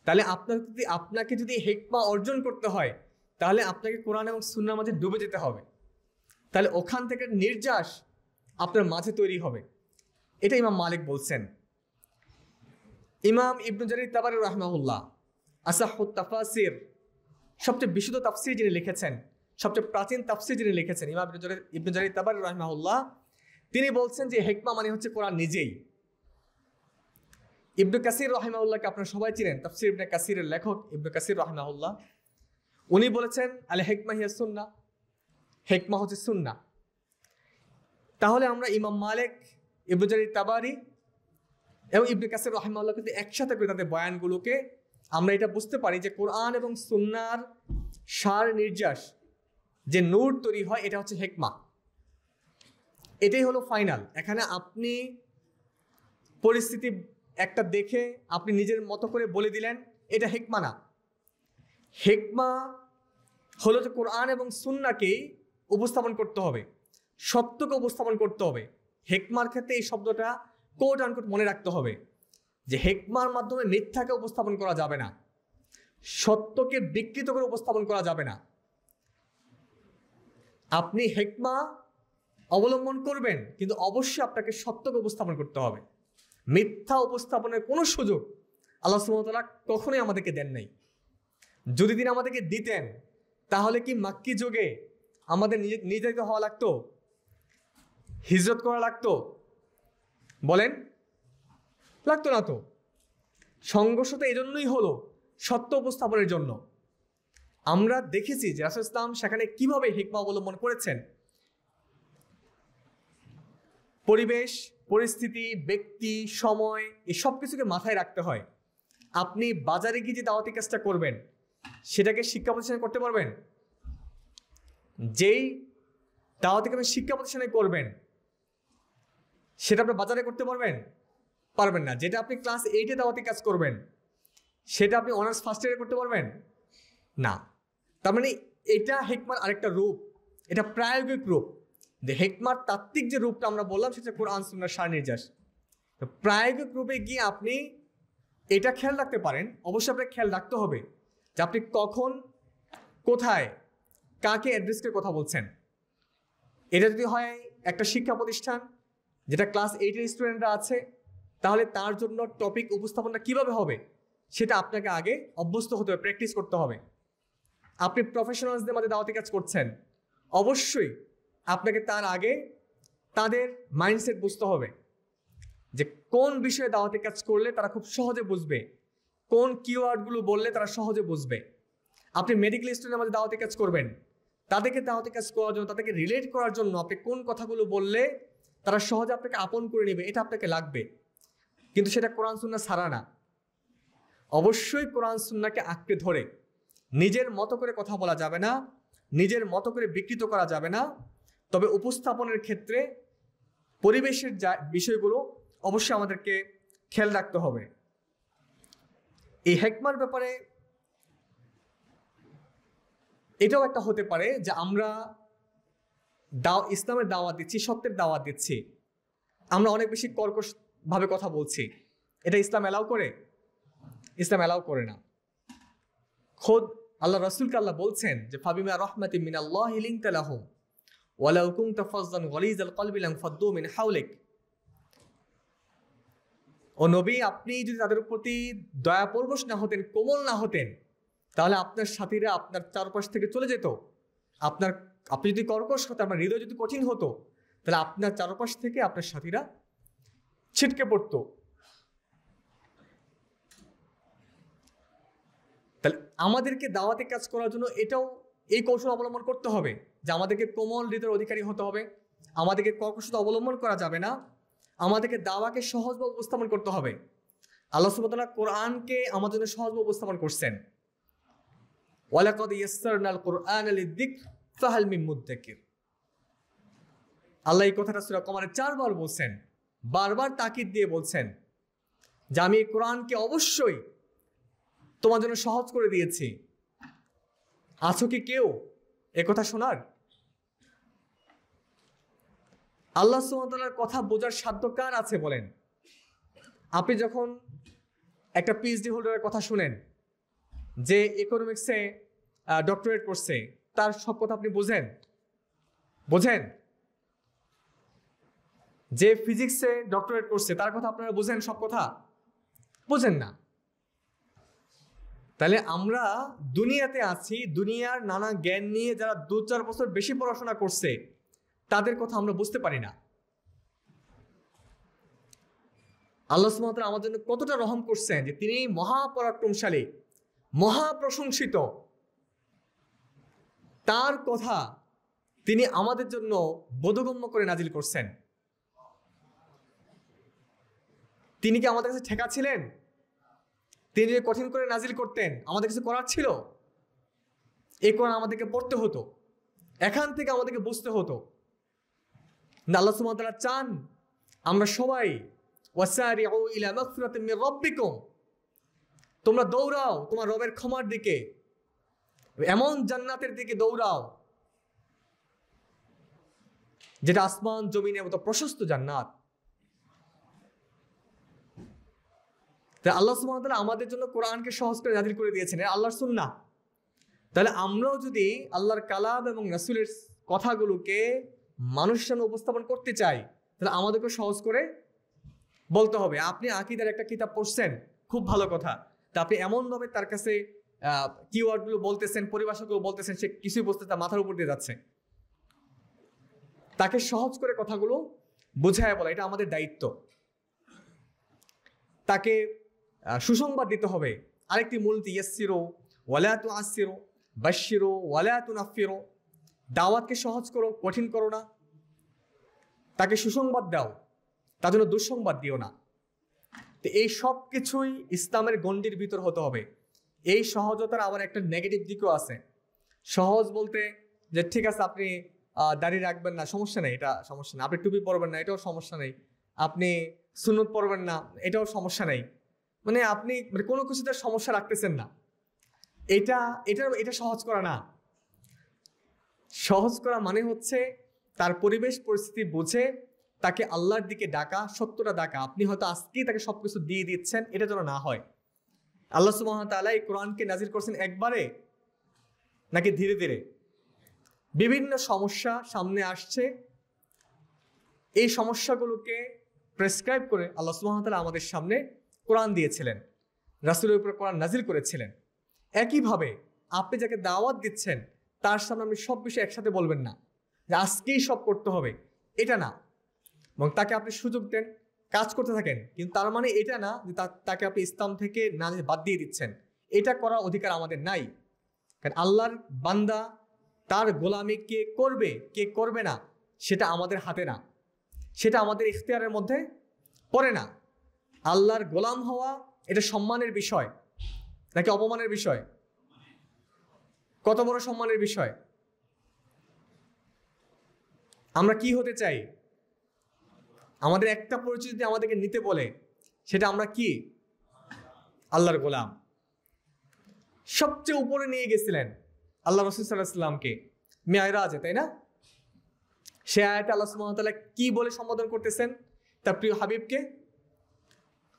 তাহলে আপনাকে যদি হিকমা অর্জন করতে হয়, তাহলে আপনাকে কোরআন এবং সুন্নাহর মাঝে ডুবে যেতে হবে। তাহলে ওখান থেকে নির্যাস আপনার মাঝে তৈরি হবে। এটা ইমাম মালিক বলছেন। ইমাম ইবনে জারির তাবারি রাহিমাহুল্লাহ আসাহুত তাফাসির, সবচেয়ে বিশুদ্ধ তাফসির যিনি লিখেছেন, সবচেয়ে প্রাচীন তাফসির যিনি লিখেছেন, ইমাম ইবনে জারির তাবারি রাহিমাহুল্লাহ, তিনি বলছেন যে হিকমা মানে হচ্ছে কোরআন নিজেই। ইবনে কাসির রাহিমাহুল্লাহকে আপনারা সবাই চিনেন, তাফসির ইবনে কাসিরের লেখক ইবনে কাসির রাহিমাহুল্লাহ, উনি বলেছেন আল হিকমা হিয়া সুন্নাহ, হিকমা হচ্ছে সুন্নাহ। তাহলে আমরা ইমাম মালিক, ইবনে জারির তাবারি এবং ইবনে কাসির রাহিমাহুল্লাহ কিন্তু একসাথে করে তাদের বয়ানগুলোকে আমরা এটা বুঝতে পারি যে কোরআন এবং সুন্নাহর সার নির্যাস যে নূর তৈরি হয় এটা হচ্ছে হিকমা। এটাই হলো ফাইনাল। এখানে আপনি পরিস্থিতি একটা দেখে আপনি নিজের মতো করে বলে দিলেন, এটা হিকমা না। হিকমা হলো যে কোরআন এবং সুন্নাহকেই উপস্থাপন করতে হবে, সত্যকে উপস্থাপন করতে হবে। হিকমার ক্ষেত্রে এই শব্দটা কোট আনকোট মনে রাখতে হবে যে হিকমার মাধ্যমে মিথ্যাকে উপস্থাপন করা যাবে না, সত্যকে বিকৃত করে উপস্থাপন করা যাবে না। আপনি হিকমা অবলম্বন করবেন, কিন্তু অবশ্যই আপনাকে সত্যকে উপস্থাপন করতে হবে। মিথ্যা উপস্থাপনের কোনো সুযোগ আল্লাহ সুবহানাহু ওয়া তাআলা কখনোই আমাদেরকে দেন নাই। যদি তিনি আমাদেরকে দিতেন তাহলে কি মাক্কি যুগে আমাদের নির্যাতিত হওয়া লাগতো, হিজরত করা লাগতো? বলেন, লাগতো না তো। সংঘর্ষ তো এই জন্যই হলো, সত্য উপস্থাপনের জন্য। আমরা দেখেছি যে রাসূল ইসলাম সেখানে কিভাবে হিকমা অবলম্বন করেছেন। পরিবেশ, পরিস্থিতি, ব্যক্তি, সময়, এই সব কিছুকে মাথায় রাখতে হয়। আপনি বাজারে গিয়ে যে দাওয়াতি কাজটা করবেন সেটাকে শিক্ষা প্রতিষ্ঠানে করতে পারবেন? যেই দাওয়াতি কাজ শিক্ষা প্রতিষ্ঠানে করবেন সেটা আপনি বাজারে করতে পারবেন? পারবেন না। যেটা আপনি ক্লাস 8-এ দাওয়াতি কাজ করবেন সেটা আপনি অনার্স ফার্স্ট ইয়ারে করতে পারবেন না। তার মানে এটা হিকমার আরেকটা রূপ, এটা প্রায়োগিক রূপ। যে হিকমার তাত্ত্বিক যে রূপটা আমরা বললাম সেটা কোরআন সুন্নাহর সার নির্যাস। তো প্রায়োগিক রূপে গিয়ে আপনি এটা খেয়াল রাখতে পারেন, অবশ্যই আপনাকে খেয়াল রাখতে হবে যে আপনি কখন, কোথায়, কাকে অ্যাড্রেস করে কথা বলছেন। এটা যদি হয় একটা শিক্ষা প্রতিষ্ঠান যেটা ক্লাস 8-এর স্টুডেন্টরা আছে, তাহলে তার জন্য টপিক উপস্থাপনটা কিভাবে হবে সেটা আপনাকে আগে অভ্যস্ত হতে হবে, প্র্যাকটিস করতে হবে। আপনি প্রফেশনালসদের মাঝে দাওয়াতি কাজ করছেন, অবশ্যই আপনাকে তার আগে তাদের মাইন্ডসেট বুঝতে হবে যে কোন বিষয়ে দাওয়াতি কাজ করলে তারা খুব সহজে বুঝবে, কোন কিওয়ার্ডগুলো বললে তারা সহজে বুঝবে। আপনি মেডিকেল স্টুডেন্টের মাঝে দাওয়াতি কাজ করবেন, তাদেরকে দাওয়াতি কাজ করার জন্য, তাদেরকে রিলেট করার জন্য আপনি কোন কথাগুলো বললে তারা সহজে আপনাকে আপন করে নেবে, এটা আপনাকে লাগবে। কিন্তু সেটা কোরআন সুন্নাহ ছাড়া না। অবশ্যই কোরআন সুন্নাহকে আঁকড়ে ধরে নিজের মতো করে কথা বলা যাবে না, নিজের মতো করে বিকৃত করা যাবে না। তবে উপস্থাপনের ক্ষেত্রে পরিবেশের বিষয়গুলো অবশ্যই আমাদেরকে খেয়াল রাখতে হবে। এই হিকমার ব্যাপারে এটাও একটা হতে পারে যে আমরা ইসলামের দাওয়াত দিচ্ছি, সত্যের দাওয়াত দিচ্ছি, আমরা অনেক বেশি কর্কশভাবে কথা বলছি। এটা ইসলাম অ্যালাউ করে? ইসলাম অ্যালাউ করে না। খোদ আল্লাহ রাসূলকে আল্লাহ বলছেন যে ফাবিমা রাহমাতিন মিনাল্লাহি লিনতা লাহুম ওয়ালাউ কুনতা ফাযযান গালিযাল কলবি লানফাদ্দু মিন হাওলিক। ও নবী, আপনি যদি তাদের প্রতি দয়াপরবশ না হতেন, কোমল না হতেন, তাহলে আপনার সাথীরা আপনার চারপাশ থেকে চলে যেত। আপনি যদি কর্কশ হতেন, আপনার হৃদয় যদি কঠিন হতো, তাহলে আপনার চারপাশ থেকে আপনার সাথীরা ছিটকে পড়ত। তাহলে আমাদেরকে দাওয়াতে কাজ করার জন্য এটাও এই কৌশল অবলম্বন করতে হবে যে আমাদেরকে কোমল হৃদয়ের অধিকারী হতে হবে, আমাদেরকে কর্কশতা অবলম্বন করা যাবে না, আমাদেরকে দাওয়াকে সহজভাবে উপস্থাপন করতে হবে। আল্লাহ সুবহানাহু ওয়া তাআলা কোরআনকে আমাদের জন্য সহজভাবে উপস্থাপন করছেন। ওয়ালাকাদ ইয়াসসারনাল কুরআনা লিয-যিকর ফাহাল মিন মুদ্দাকির। আল্লাহ এই কথাটা সূরা কমারে 4 বার বলছেন, বারবার তাকিদ দিয়ে বলছেন যে আমি এই কোরআনকে অবশ্যই তোমার জন্য সহজ করে দিয়েছি। আছো কি কেউ একথা শোনার? আল্লাহ সুবহানাহু ওয়া তাআলার কথা বোঝার সাধ্য কার আছে বলেন? আপনি যখন একটা পিএইচডি হোল্ডারের কথা শুনেন যে ইকোনমিক্সে ডক্টরেট করছে, তার সব কথা আপনি বোঝেন? যে ফিজিক্সে ডক্টরেট করছে তার কথা আপনারা বোঝেন? সব কথা বোঝেন না। তাহলে আমরা দুনিয়াতে আছি, দুনিয়ার নানা জ্ঞান নিয়ে যারা 2-4 বছর বেশি পড়াশোনা করছে তাদের কথা আমরা বুঝতে পারি না। আল্লাহ সুবহানাহু ওয়া তাআলা আমাদের জন্য কতটা রহম করছেন যে তিনি মহাপরাক্রমশালী, মহাপ্রশংসিত, তার কথা তিনি আমাদের জন্য বোধগম্য করে নাজিল করছেন। তিনি কি আমাদের কাছে ঠেকা ছিলেন? তিনি যদি কঠিন করে নাজিল করতেন, আমাদের কিছু করার ছিল? এই কোরআন আমাদেরকে পড়তে হতো, এখান থেকে আমাদেরকে বুঝতে হতো। আল্লাহ সুবহানাহু ওয়া তাআলা চান আমরা সবাই ওয়াসারিউ ইলা মাগফিরাতিন মির রাব্বিকুম, তোমরা দৌড়াও তোমার রবের ক্ষমার দিকে, এমন জান্নাতের দিকে দৌড়াও যেটা আসমান জমিনের মতো প্রশস্ত জান্নাত। তাই আল্লাহ সুবহানাহু ওয়া তাআলা আমাদের জন্য কোরআনকে সহজ করে নাযিল করে দিয়েছেন, আল্লাহর সুন্নাহ। তাহলে আমরাও যদি আল্লাহর কালাম এবং রাসূলের কথাগুলোকে মানুষের সামনে উপস্থাপন করতে চাই, তাহলে আমাদেরকে সহজ করে বলতে হবে। আপনি আকীদার একটা কিতাব পড়ছেন, খুব ভালো কথা, তা আপনি এমনভাবে তার কাছে কিওয়ার্ডগুলো বলতেছেন, পরিভাষাগুলো বলতেছেন, সে কিছুই বুঝতে তার মাথার উপর দিয়ে যাচ্ছে। তাকে সহজ করে কথাগুলো বুঝায় বলা, এটা আমাদের দায়িত্ব। তাকে সুসংবাদ দিতে হবে। আরেকটি মূলনীতি ইয়াসসিরু ওয়ালা তুআসসিরু বাশশিরু ওয়ালা তুনাফফিরু, দাওয়াতকে সহজ করো, কঠিন করো না। তাকে সুসংবাদ দাও, তার জন্য দুঃসংবাদ দিও না। তো এই সব কিছুই ইসলামের গণ্ডির ভিতর হতে হবে। এই সহজতার আবার একটা নেগেটিভ দিকও আছে। সহজ বলতে যে ঠিক আছে আপনি দাড়ি রাখবেন না, সমস্যা নেই, এটা সমস্যা নেই। আপনি টুপি পরবেন না, এটাও সমস্যা নেই। আপনি সুন্নত পরবেন না, এটাও সমস্যা নেই। মানে আপনি কোনো কিছুতে সমস্যা রাখতেছেন না, এটা সহজ করা না। সহজ করা মানে হচ্ছে তার পরিবেশ পরিস্থিতি বুঝে তাকে আল্লাহর দিকে ডাকা, সত্যটা ডাকা। আপনি হয়তো আজকেই তাকে সবকিছু দিয়ে দিচ্ছেন, এটা যেন না হয়। আল্লাহ সুবহানাহু ওয়া তাআলা এই কোরআনকে নাজিল করছেন একবারে নাকি ধীরে ধীরে? বিভিন্ন সমস্যা সামনে আসছে, এই সমস্যাগুলোকে প্রেসক্রাইব করে আল্লাহ সুবহানাহু ওয়া তাআলা আমাদের সামনে কোরআন দিয়েছিলেন, রাসূলের উপর কোরআন নাজিল করেছিলেন। একইভাবে আপনি যাকে দাওয়াত দিচ্ছেন তার সামনে আপনি সব বিষয় একসাথে বলবেন না যে আজকেই সব করতে হবে, এটা না। এবং তাকে আপনি সুযোগ দেন, কাজ করতে থাকেন, কিন্তু তার মানে এটা না যে তাকে আপনি ইসলাম থেকে না বাদ দিয়ে দিচ্ছেন। এটা করার অধিকার আমাদের নাই। কারণ আল্লাহর বান্দা তার গোলামি কে করবে কে করবে না সেটা আমাদের হাতে না, সেটা আমাদের ইখতিয়ারের মধ্যে পড়ে না। আল্লাহর গোলাম হওয়া এটা সম্মানের বিষয় নাকি অপমানের বিষয়? কত বড় সম্মানের বিষয়! আমরা কি হতে চাই? আমাদের একটা পরিচয় যদি আমাদেরকে নিতে বলে সেটা আমরা কি? আল্লাহর গোলাম। সবচেয়ে উপরে নিয়ে গেছিলেন আল্লাহ রাসূল সাল্লাল্লাহু আলাইহি ওয়াসাল্লামকে মিরাজে, তাই না? সে আয়াতে আল্লাহ সুবহানাহু ওয়া তাআলা কি বলে সম্বোধন করতেছেন তার প্রিয় হাবিবকে?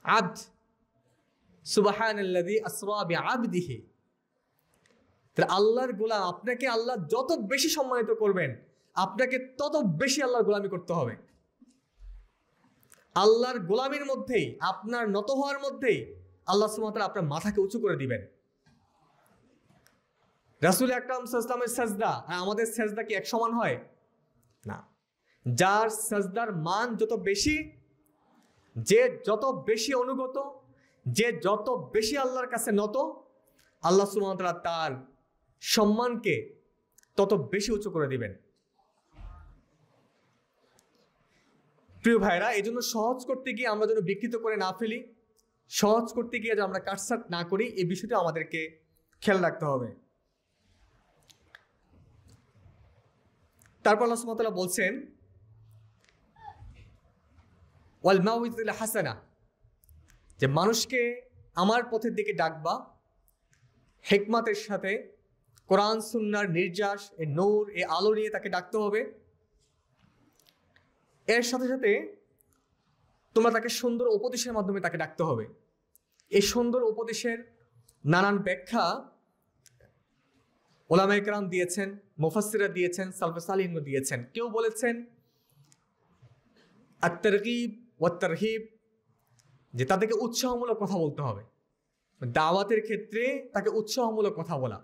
আবদ, সুবহানাল্লাযী আসরা বিআবদিহি। তাহলে আল্লাহর গোলাম, আপনাকে আল্লাহ যত বেশি সম্মানিত করবেন আপনাকে তত বেশি আল্লাহর গোলামি করতে হবে। আল্লাহর গোলামির মধ্যেই, আপনার নত হওয়ার মধ্যেই আল্লাহ সুবহানাহু ওয়া তাআলা আপনার মাথাকে উঁচু করে দিবেন। রাসূল আকরাম সাল্লাল্লাহু আলাইহি ওয়াসাল্লামের সাজদা আর আমাদের সাজদা কি এক সমান হয়? না। যার সাজদার মান যত বেশি, যে যত বেশি অনুগত, যে যত বেশি আল্লাহর কাছে নত, আল্লাহ সুবহানাহু ওয়া তাআলা তার সম্মানকে তত বেশি উঁচু করে দিবেন। প্রিয় ভাইরা, এই জন্য সহজ করতে গিয়ে আমরা যেন বিকৃত করে না ফেলি, সহজ করতে গিয়ে যেন আমরা কাটছাট না করি, এই বিষয়টা আমাদেরকে খেয়াল রাখতে হবে। তারপর আল্লাহ সুবহানাহু ওয়া তাআলা বলছেন ওয়াল মাউইযাতুল হাসানা, যে মানুষকে আমার পথের দিকে ডাকবা হিকমতের সাথে, কোরআন সুন্নাহর নির্যাস, এ নূর, এ আলো নিয়ে তাকে ডাকতে হবে। এর সাথে সাথে তোমরা তাকে সুন্দর উপদেশের মাধ্যমে তাকে ডাকতে হবে। এই সুন্দর উপদেশের নানান ব্যাখ্যা উলামায়ে কেরাম দিয়েছেন, মুফাসসিররা দিয়েছেন, সালফে সালিহিনও দিয়েছেন। কেউ বলেছেন আত-তারগীব ওয়াত তারহিব, যে তাদেরকে উৎসাহমূলক কথা বলতে হবে। দাওয়াতের ক্ষেত্রে তাকে উৎসাহমূলক কথা বলা,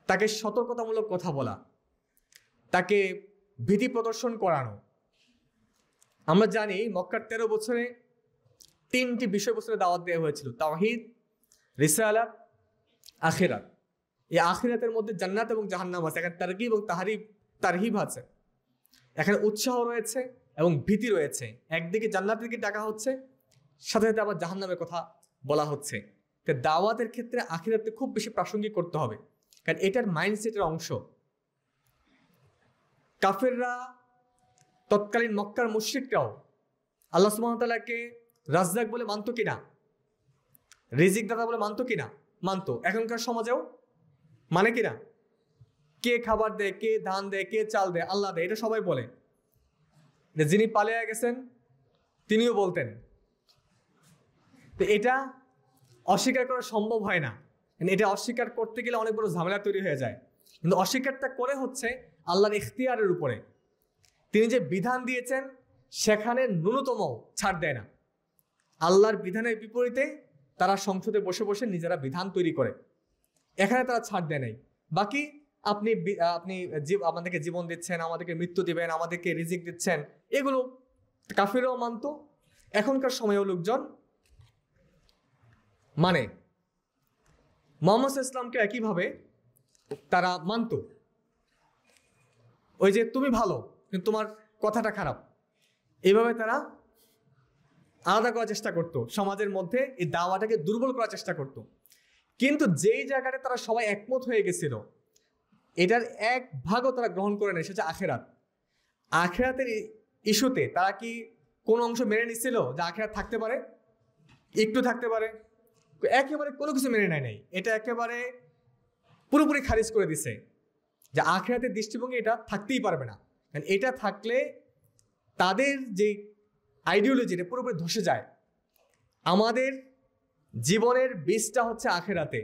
তাকে সতর্কতামূলক কথা বলা, তাকে ভীতি প্রদর্শন করানো। আমরা জানি মক্কার 13 বছরে 3টি বিষয়বস্তুর দাওয়াত দেওয়া হয়েছিল: তাওহীদ, রিসালাত, আখিরাত। এই আখিরাতের মধ্যে জান্নাত এবং জাহান্নাম আছে, এখানে তারগীব এবং তারহিব আছে, এখানে উৎসাহ রয়েছে এবং ভীতি রয়েছে। একদিকে জান্নাতের দিকে ডাকা হচ্ছে, সাথে সাথে আবার জাহান্নামের কথা বলা হচ্ছে। তো দাওয়াতের ক্ষেত্রে আখিরাতকে খুব বেশি প্রাসঙ্গিক করতে হবে, কারণ এটার মাইন্ডসেটের অংশ। কাফেররা, তৎকালীন মক্কার মুশরিকরাও আল্লাহ সুবহানাহু ওয়া তাআলাকে রাজ্জাক বলে মানতো কিনা, রিজিক দাতা বলে মানতো কিনা? মানতো। এখনকার সমাজেও মানে কিনা? কে খাবার দেয়, কে ধান দেয়, কে চাল দেয়? আল্লাহ দেয়, এটা সবাই বলে। যিনি পালিয়ে গেছেন তিনিও বলতেন। তো এটা অস্বীকার করা সম্ভব হয় না, এটা অস্বীকার করতে গেলে অনেক বড় ঝামেলা তৈরি হয়ে যায়। কিন্তু অস্বীকারটা করে হচ্ছে আল্লাহর ইখতিয়ারের উপরে। তিনি যে বিধান দিয়েছেন সেখানে ন্যূনতম ছাড় দেয় না। আল্লাহর বিধানের বিপরীতে তারা সংসদে বসে বসে নিজেরা বিধান তৈরি করে, এখানে তারা ছাড় দেয় নাই। বাকি আপনি আমাদেরকে জীবন দিচ্ছেন, আমাদেরকে মৃত্যু দিবেন, আমাদেরকে রিজিক দিচ্ছেন, এগুলো কাফিরও মানত। এখনকার সময়েও লোকজন মানে মুহাম্মদ ইসলামকে একইভাবে তারা মানত। ওই যে তুমি ভালো কিন্তু তোমার কথাটা খারাপ, এইভাবে তারা আলাদা করার চেষ্টা করত, সমাজের মধ্যে এই দাওয়াটাকে দুর্বল করার চেষ্টা করত। কিন্তু যেই জায়গাটা তারা সবাই একমত হয়ে গেছিল, এটার এক ভাগও তারা গ্রহণ করে নেয়, সেটা আখেরাত। আখেরাতের ইস্যুতে তারা কি কোনো অংশ মেনে নিচ্ছিল যে আখেরাত থাকতে পারে, একটু থাকতে পারে? একেবারে কোনো কিছু মেনে নেয় নাই। এটা একেবারে পুরোপুরি খারিজ করে দিছে যে আখেরাতের দৃষ্টিভঙ্গি এটা থাকতেই পারবে না। কারণ এটা থাকলে তাদের যে আইডিওলজিটা পুরোপুরি ধসে যায়। আমাদের জীবনের বীজটা হচ্ছে আখেরাতে,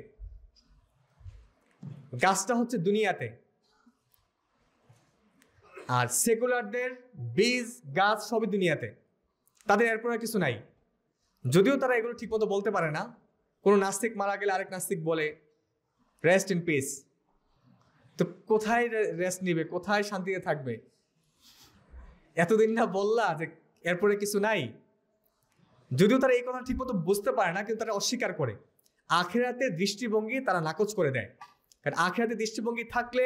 গাছটা হচ্ছে দুনিয়াতে। আর সেকুলারদের বীজ গাছ সবই দুনিয়াতে, তাদের এরপর আর কিছু নাই। যদিও তারা এগুলো ঠিকমতো বলতে পারে না। কোনো নাস্তিক মারা গেলে আরেক নাস্তিক বলে রেস্ট ইন পিস। তো কোথায় রেস্ট নিবে, কোথায় শান্তিতে থাকবে? এতদিন না বললা যে এরপরে কিছু নাই। যদিও তারা এই কথা ঠিকমতো বুঝতে পারে না, কিন্তু তারা অস্বীকার করে। আখিরাতের দৃষ্টিভঙ্গি তারা নাকচ করে দেয়। কারণ আখিরাতের দৃষ্টিভঙ্গি থাকলে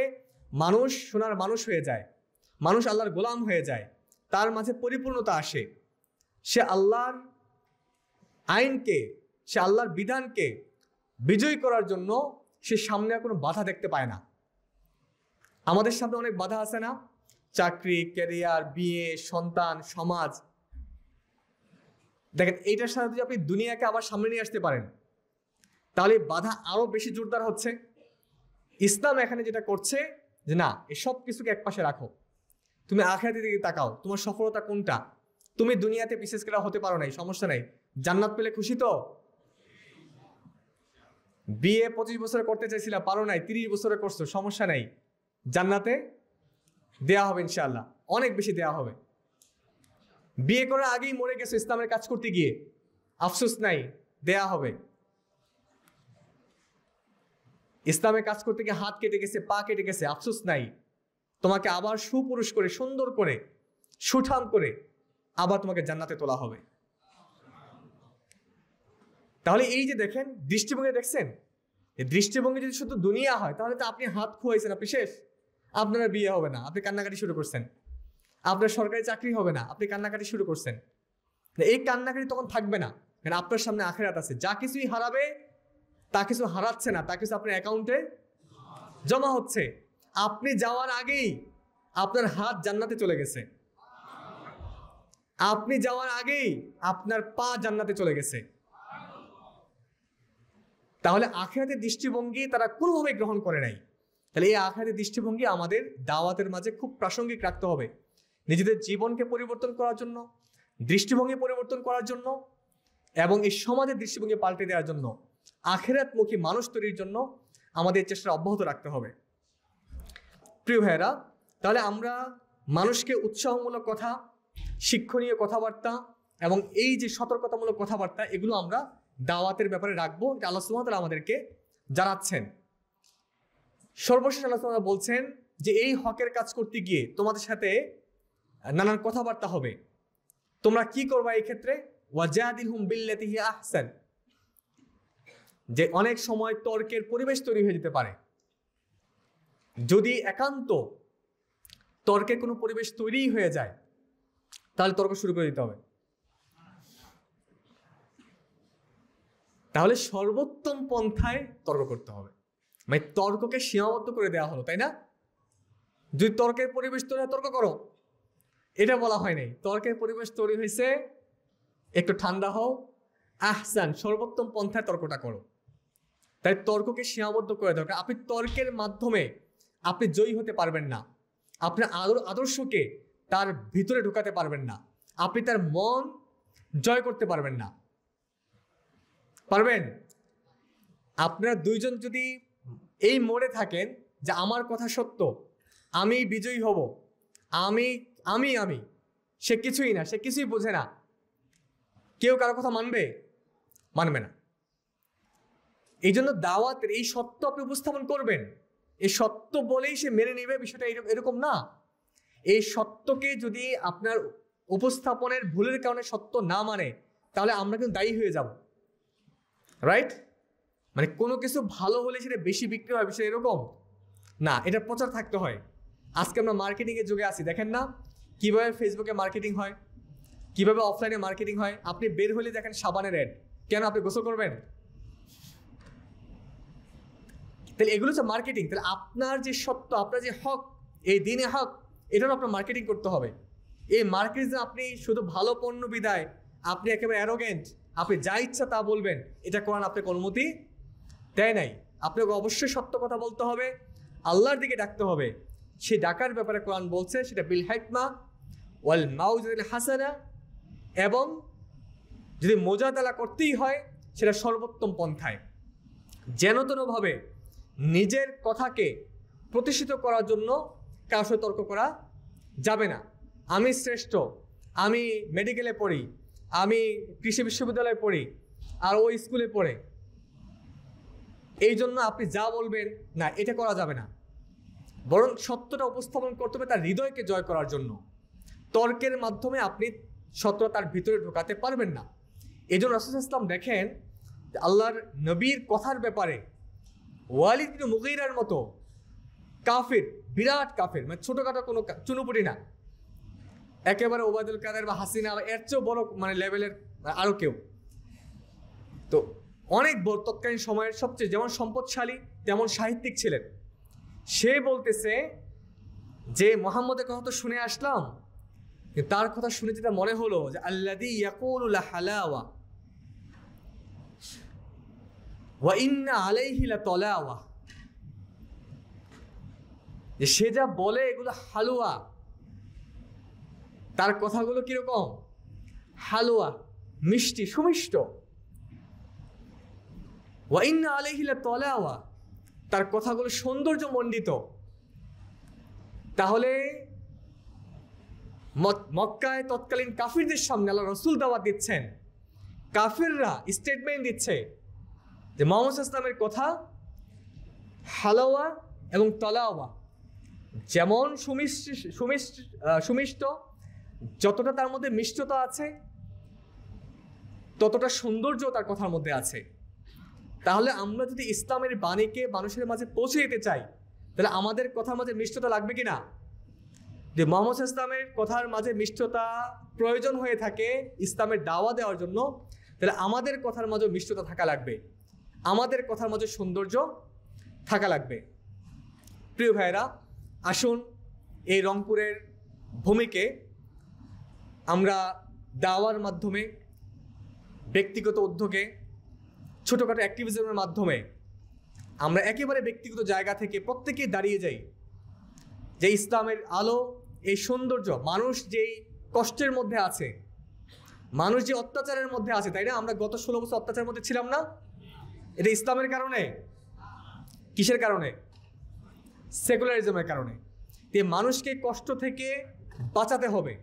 মানুষ সোনার মানুষ হয়ে যায়, মানুষ আল্লাহর গোলাম হয়ে যায়, তার মাঝে পরিপূর্ণতা আসে। সে আল্লাহর আইনকে, সে আল্লাহর বিধানকে বিজয়ী করার জন্য সে সামনে কোনো বাধা দেখতে পায় না। আমাদের সামনে অনেক বাধা আছে না? চাকরি, ক্যারিয়ার, বিয়ে, সন্তান, সমাজ। দেখেন, এইটার সাথে যদি আপনি দুনিয়াকে আবার সামনে নিয়ে আসতে পারেন, তাহলে বাধা আরো বেশি জোরদার হচ্ছে। ইসলাম এখানে যেটা করছে যে না, এসব কিছুকে একপাশে রাখো, তুমি আখিরাতের দিকে তাকাও। তোমার সফলতা কোনটা? তুমি দুনিয়াতে বিশেষ করে হতে পারো নাই, সমস্যা নাই, জান্নাত পেলে খুশি তো? বিয়ে 25 বছরে করতে চাইছিলা, পারো নাই, 30 বছরে করছো, সমস্যা নাই, জান্নাতে দেয়া হবে ইনশাআল্লাহ, অনেক বেশি দেয়া হবে। বিয়ে করার আগেই মরে গেছো ইসলামের কাজ করতে গিয়ে, আফসোস নাই, দেয়া হবে। ইসলামের কাজ করতে গিয়ে হাত কেটে গেছে, পা কেটে গেছে, আফসোস নাই, তোমাকে আবার সুপুরুষ করে, সুন্দর করে, সুঠাম করে আবার তোমাকে জান্নাতে তোলা হবে। তাহলে এই যে দেখেন দৃষ্টিভঙ্গি, দেখছেন? এই দৃষ্টিভঙ্গি যদি শুধু দুনিয়া হয়, তাহলে তো আপনি হাত খুয়াইছেন, আপনি শেষ। আপনার বিয়ে হবে না, আপনি কান্নাকাটি শুরু করছেন। আপনার সরকারি চাকরি হবে না, আপনি কান্নাকাটি শুরু করছেন। এই কান্নাকাটি তখন থাকবে না, কারণ আপনার সামনে আখিরাত আছে। যা কিছুই হারাবে, তা কিছু হারাচ্ছে না, তা কিছু আপনার অ্যাকাউন্টে জমা হচ্ছে। আপনি যাওয়ার আগেই আপনার হাত জান্নাতে চলে গেছে, আপনি যাওয়ার আগেই আপনার পা জান্নাতে চলে গেছে। তাহলে আখিরাতের দৃষ্টিভঙ্গি তারা কোনোভাবে গ্রহণ করে নাই। তাহলে এই আখিরাতের দৃষ্টিভঙ্গি আমাদের দাওয়াতের মাঝে খুব প্রাসঙ্গিক রাখতে হবে, নিজেদের জীবনকে পরিবর্তন করার জন্য, দৃষ্টিভঙ্গি পরিবর্তন করার জন্য, এবং এই সমাজের দৃষ্টিভঙ্গি পাল্টে দেওয়ার জন্য, আখিরাতমুখী মানুষ তৈরির জন্য আমাদের চেষ্টা অব্যাহত রাখতে হবে। প্রিয় ভাইয়েরা, তাহলে আমরা মানুষকে উৎসাহমূলক কথা, শিক্ষণীয় কথাবার্তা এবং এই যে সতর্কতামূলক কথাবার্তা, এগুলো আমরা দাওয়াতের ব্যাপারে রাখবো। এটা আল্লাহ সুবহানাহু ওয়া তাআলা আমাদেরকে জানাচ্ছেন। সর্বশেষ আল্লাহ সুবহানাহু ওয়া তাআলা বলছেন যে এই হকের কাজ করতে গিয়ে তোমাদের সাথে নানান কথাবার্তা হবে। তোমরা কি করবা এই ক্ষেত্রে? ওয়াজাদিলহুম বিল্লাতি হিয়া আহসান। যে অনেক সময় তর্কের পরিবেশ তৈরি হয়ে যেতে পারে। যদি একান্ত তর্কের কোনো পরিবেশ তৈরি হয়ে যায়, তাহলে তর্ক শুরু করে দিতে হবে। তাহলে সর্বোত্তম পন্থায় তর্ক করতে হবে, মানে তর্ককে সীমাবদ্ধ করে দেওয়া হলো, তাই না? যদি তর্কের পরিবেশ তৈরি হয় তর্ক করো, এটা বলা হয় নাই। তর্কের পরিবেশ তৈরি হয়েছে, একটু ঠান্ডা হও, আহসান, সর্বোত্তম পন্থায় তর্কটা করো। তাই তর্ককে সীমাবদ্ধ করে দরকার। আপনি তর্কের মাধ্যমে আপনি জয়ী হতে পারবেন না, আপনার আদর্শকে তার ভিতরে ঢুকাতে পারবেন না, আপনি তার মন জয় করতে পারবেন না। পারবেন? আপনারা দুইজন যদি এই মোড়ে থাকেন যে আমার কথা সত্য, আমি বিজয়ী হব, আমি আমি আমি সে কিছুই না, সে কিছুই বোঝে না, কেউ কারো কথা মানবে? মানবে না। এই জন্য দাওয়াতের এই সত্য আপনি উপস্থাপন করবেন, এই সত্য বলেই সে মেনে নেবে, বিষয়টা এরকম না। এই সত্যকে যদি আপনার উপস্থাপনের ভুলের কারণে সত্য না মানে, তাহলে আমরা কিন্তু দায়ী হয়ে যাব, রাইট? মানে কোনো কিছু ভালো হলে সেটা বেশি বিক্রি হয়, বিষয় এরকম না, এটা প্রচার থাকতে হয়। আজকে আমরা মার্কেটিংয়ের যুগে আছি, দেখেন না কিভাবে ফেসবুকে মার্কেটিং হয়, কিভাবে অফলাইনে মার্কেটিং হয়। আপনি বের হলে দেখেন সাবানের অ্যাড, কেন? আপনি গোসল করবেন? তাহলে এগুলো হচ্ছে মার্কেটিং। তাহলে আপনার যে সত্য, আপনার যে হক, এই দিনে হক, এটারও আপনার মার্কেটিং করতে হবে। এই মার্কেটিং আপনি শুধু ভালো পণ্য বিদায় আপনি একেবারে অ্যারোগেন্ট, আপনি যা ইচ্ছা তা বলবেন, এটা কোরআন আপনাকে অনুমতি দেয় নাই। আপনাকে অবশ্যই সত্য কথা বলতে হবে, আল্লাহর দিকে ডাকতে হবে। সেই ডাকার ব্যাপারে কোরআন বলছে সেটা বিল হিকমা ওয়াল মাউইজাতিল হাসানা, এবং যদি মোজাদালা করতেই হয় সেটা সর্বোত্তম পন্থায়। যেন তেনভাবে নিজের কথাকে প্রতিষ্ঠিত করার জন্য কারোর সাথে তর্ক করা যাবে না। আমি শ্রেষ্ঠ, আমি মেডিকেলে পড়ি, আমি কৃষি বিশ্ববিদ্যালয়ে পড়ি, আর ওই স্কুলে পড়ে, এই জন্য আপনি যা বলবেন না, এটা করা যাবে না। বরং সত্যটা উপস্থাপন করতে হবে তার হৃদয়কে জয় করার জন্য। তর্কের মাধ্যমে আপনি সত্যটা তার ভিতরে ঢোকাতে পারবেন না। এই জন্য রাসূল ইসলাম দেখেন আল্লাহর নবীর কথার ব্যাপারে ওয়ালিদ বিন মুগীরার মতো কাফির, বিরাট কাফির, মানে ছোটখাটো কোনো চুনুপুটি না, একেবারে ওবায়দুল কাদের বা হাসিনা বা এর চেয়েও বড় মানে লেভেলের আরও কেউ, তো অনেক বড় তৎকালীন সময়ের সবচেয়ে যেমন সম্পদশালী তেমন সাহিত্যিক ছিলেন। সে বলতেছে যে মুহাম্মদের কথা তো শুনে আসলাম, তার কথা শুনে যেটা মনে হলো যে আল্লাযী ইয়াকুলু লা হালাওয়া ওয়া ইন্না আলাইহি লাতালাওয়া, যে সে যা বলে এগুলো হালুয়া, তার কথাগুলো কিরকম? হালুয়া, মিষ্টি, সুমিষ্ট। ওয়া ইন্না আলাইহি লাতালাওয়া, তার কথাগুলো সৌন্দর্য মণ্ডিত। তাহলে মক্কায় তৎকালীন কাফিরদের সামনে আল্লাহ রাসূল দাওয়াত দিচ্ছেন, কাফিররা স্টেটমেন্ট দিচ্ছে যে মুহাম্মদ ইসলামের কথা হালাওয়া এবং তলাওয়া, যেমন সুমিষ্ট, যতটা তার মধ্যে মিষ্টতা আছে ততটা সৌন্দর্য তার কথার মধ্যে আছে। তাহলে আমরা যদি ইসলামের বাণীকে মানুষের মাঝে পৌঁছে দিতে চাই, তাহলে আমাদের কথার মাঝে মিষ্টতা লাগবে কিনা? যে মুহাম্মদ ইসলামের কথার মাঝে মিষ্টতা প্রয়োজন হয়ে থাকে ইসলামের দাওয়া দেওয়ার জন্য, তাহলে আমাদের কথার মাঝে মিষ্টতা থাকা লাগবে, আমাদের কথার মাঝে সৌন্দর্য থাকা লাগবে। প্রিয় ভাইয়েরা, আসুন এই রংপুরের ভূমিকে আমরা দাওয়ার মাধ্যমে, ব্যক্তিগত উদ্যোগে, ছোটোখাটো অ্যাক্টিভিজমের মাধ্যমে আমরা একেবারে ব্যক্তিগত জায়গা থেকে প্রত্যেকেই দাঁড়িয়ে যাই যে ইসলামের আলো, এই সৌন্দর্য, মানুষ যেই কষ্টের মধ্যে আছে, মানুষ যে অত্যাচারের মধ্যে আছে, তাই না? আমরা গত 16 বছর অত্যাচারের মধ্যে ছিলাম না? এটা ইসলামের কারণে। কিসের কারণে? সেকুলারিজমের কারণে। যে মানুষকে কষ্ট থেকে বাঁচাতে হবে,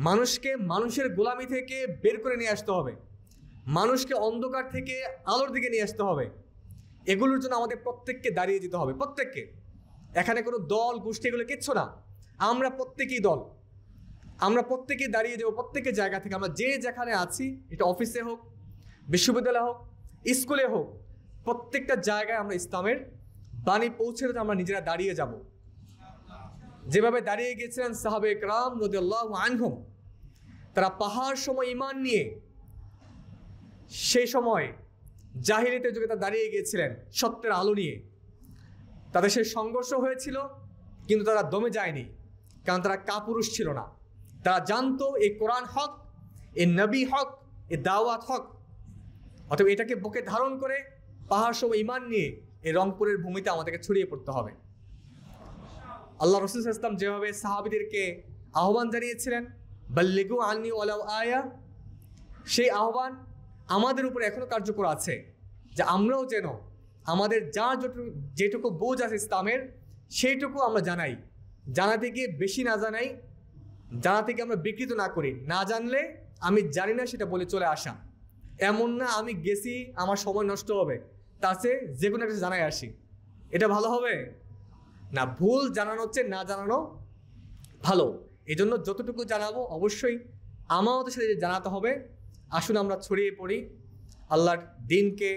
মানুষকে মানুষের গোলামি থেকে বের করে নিয়ে আসতে হবে, মানুষকে অন্ধকার থেকে আলোর দিকে নিয়ে আসতে হবে। এগুলোর জন্য আমাদের প্রত্যেককে দাঁড়িয়ে যেতে হবে, প্রত্যেককে। এখানে কোনো দল গোষ্ঠী এগুলো কিচ্ছু না, আমরা প্রত্যেকেই দল, আমরা প্রত্যেকেই দাঁড়িয়ে যাবো। প্রত্যেকের জায়গা থেকে আমরা যে যেখানে আছি, এটা অফিসে হোক, বিশ্ববিদ্যালয় হোক, স্কুলে হোক, প্রত্যেকটা জায়গায় আমরা ইসলামের বাণী পৌঁছে দিতে আমরা নিজেরা দাঁড়িয়ে যাব। যেভাবে দাঁড়িয়ে গিয়েছিলেন সাহাবে একরাম রাদিয়াল্লাহু আনহুম, তারা পাহাড় সময় ঈমান নিয়ে সেই সময় জাহিলিয়াতের যুগে তারা দাঁড়িয়ে গিয়েছিলেন সত্যের আলো নিয়ে। তাদের সেই সংঘর্ষ হয়েছিল, কিন্তু তারা দমে যায়নি, কারণ তারা কাপুরুষ ছিল না। তারা জানতো এই কোরআন হক, এই নবী হক, এই দাওয়াত হক। অতএব এটাকে বুকে ধারণ করে পাহাড় সম ইমান নিয়ে এই রংপুরের ভূমিতে আমাদেরকে ছড়িয়ে পড়তে হবে। আল্লাহ রাসূল সাল্লাল্লাহু আলাইহি ওয়াসাল্লাম যেভাবে সাহাবীদেরকে আহ্বান জানিয়েছিলেন, বাল্লিগু আন্নি ওয়ালাউ আয়া, সেই আহ্বান আমাদের উপরে এখনো কার্যকর আছে, যে আমরাও যেন আমাদের যেটুকু বোঝ আছে ইসলামের সেইটুকু আমরা জানাই। জানাতে গিয়ে বেশি না জানাই, জানাতে গিয়ে আমরা বিকৃত না করি। না জানলে আমি জানি না সেটা বলে চলে আসা, এমন না আমি গেছি আমার সময় নষ্ট হবে, তার চেয়ে যে কোনো একটা জানাই আসি, এটা ভালো হবে না। ভুল জানানো হচ্ছে না জানানো ভালো। এই জন্য যতটুকু জানাবো অবশ্যই আমাদের সাথে জানাতে হবে। আসুন আমরা ছড়িয়ে পড়ি, আল্লাহর দিনকে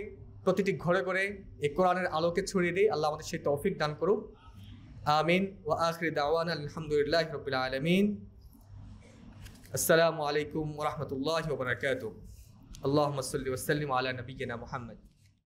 প্রতিটি ঘরে ঘরে এই কোরআনের আলোকে ছড়িয়ে দিই। আল্লাহ আমাদের সেই তৌফিক দান করুক। আমিন। ওয়া আখিরু দাওয়ানা আলহামদুলিল্লাহি রাব্বিল আলামিন। আসসালামু আলাইকুম ওয়া রাহমাতুল্লাহি ওয়া বারাকাতুহু। আল্লাহুম্মা সাল্লি ওয়া সাল্লিম আলা নাবিয়িনা মুহাম্মদ।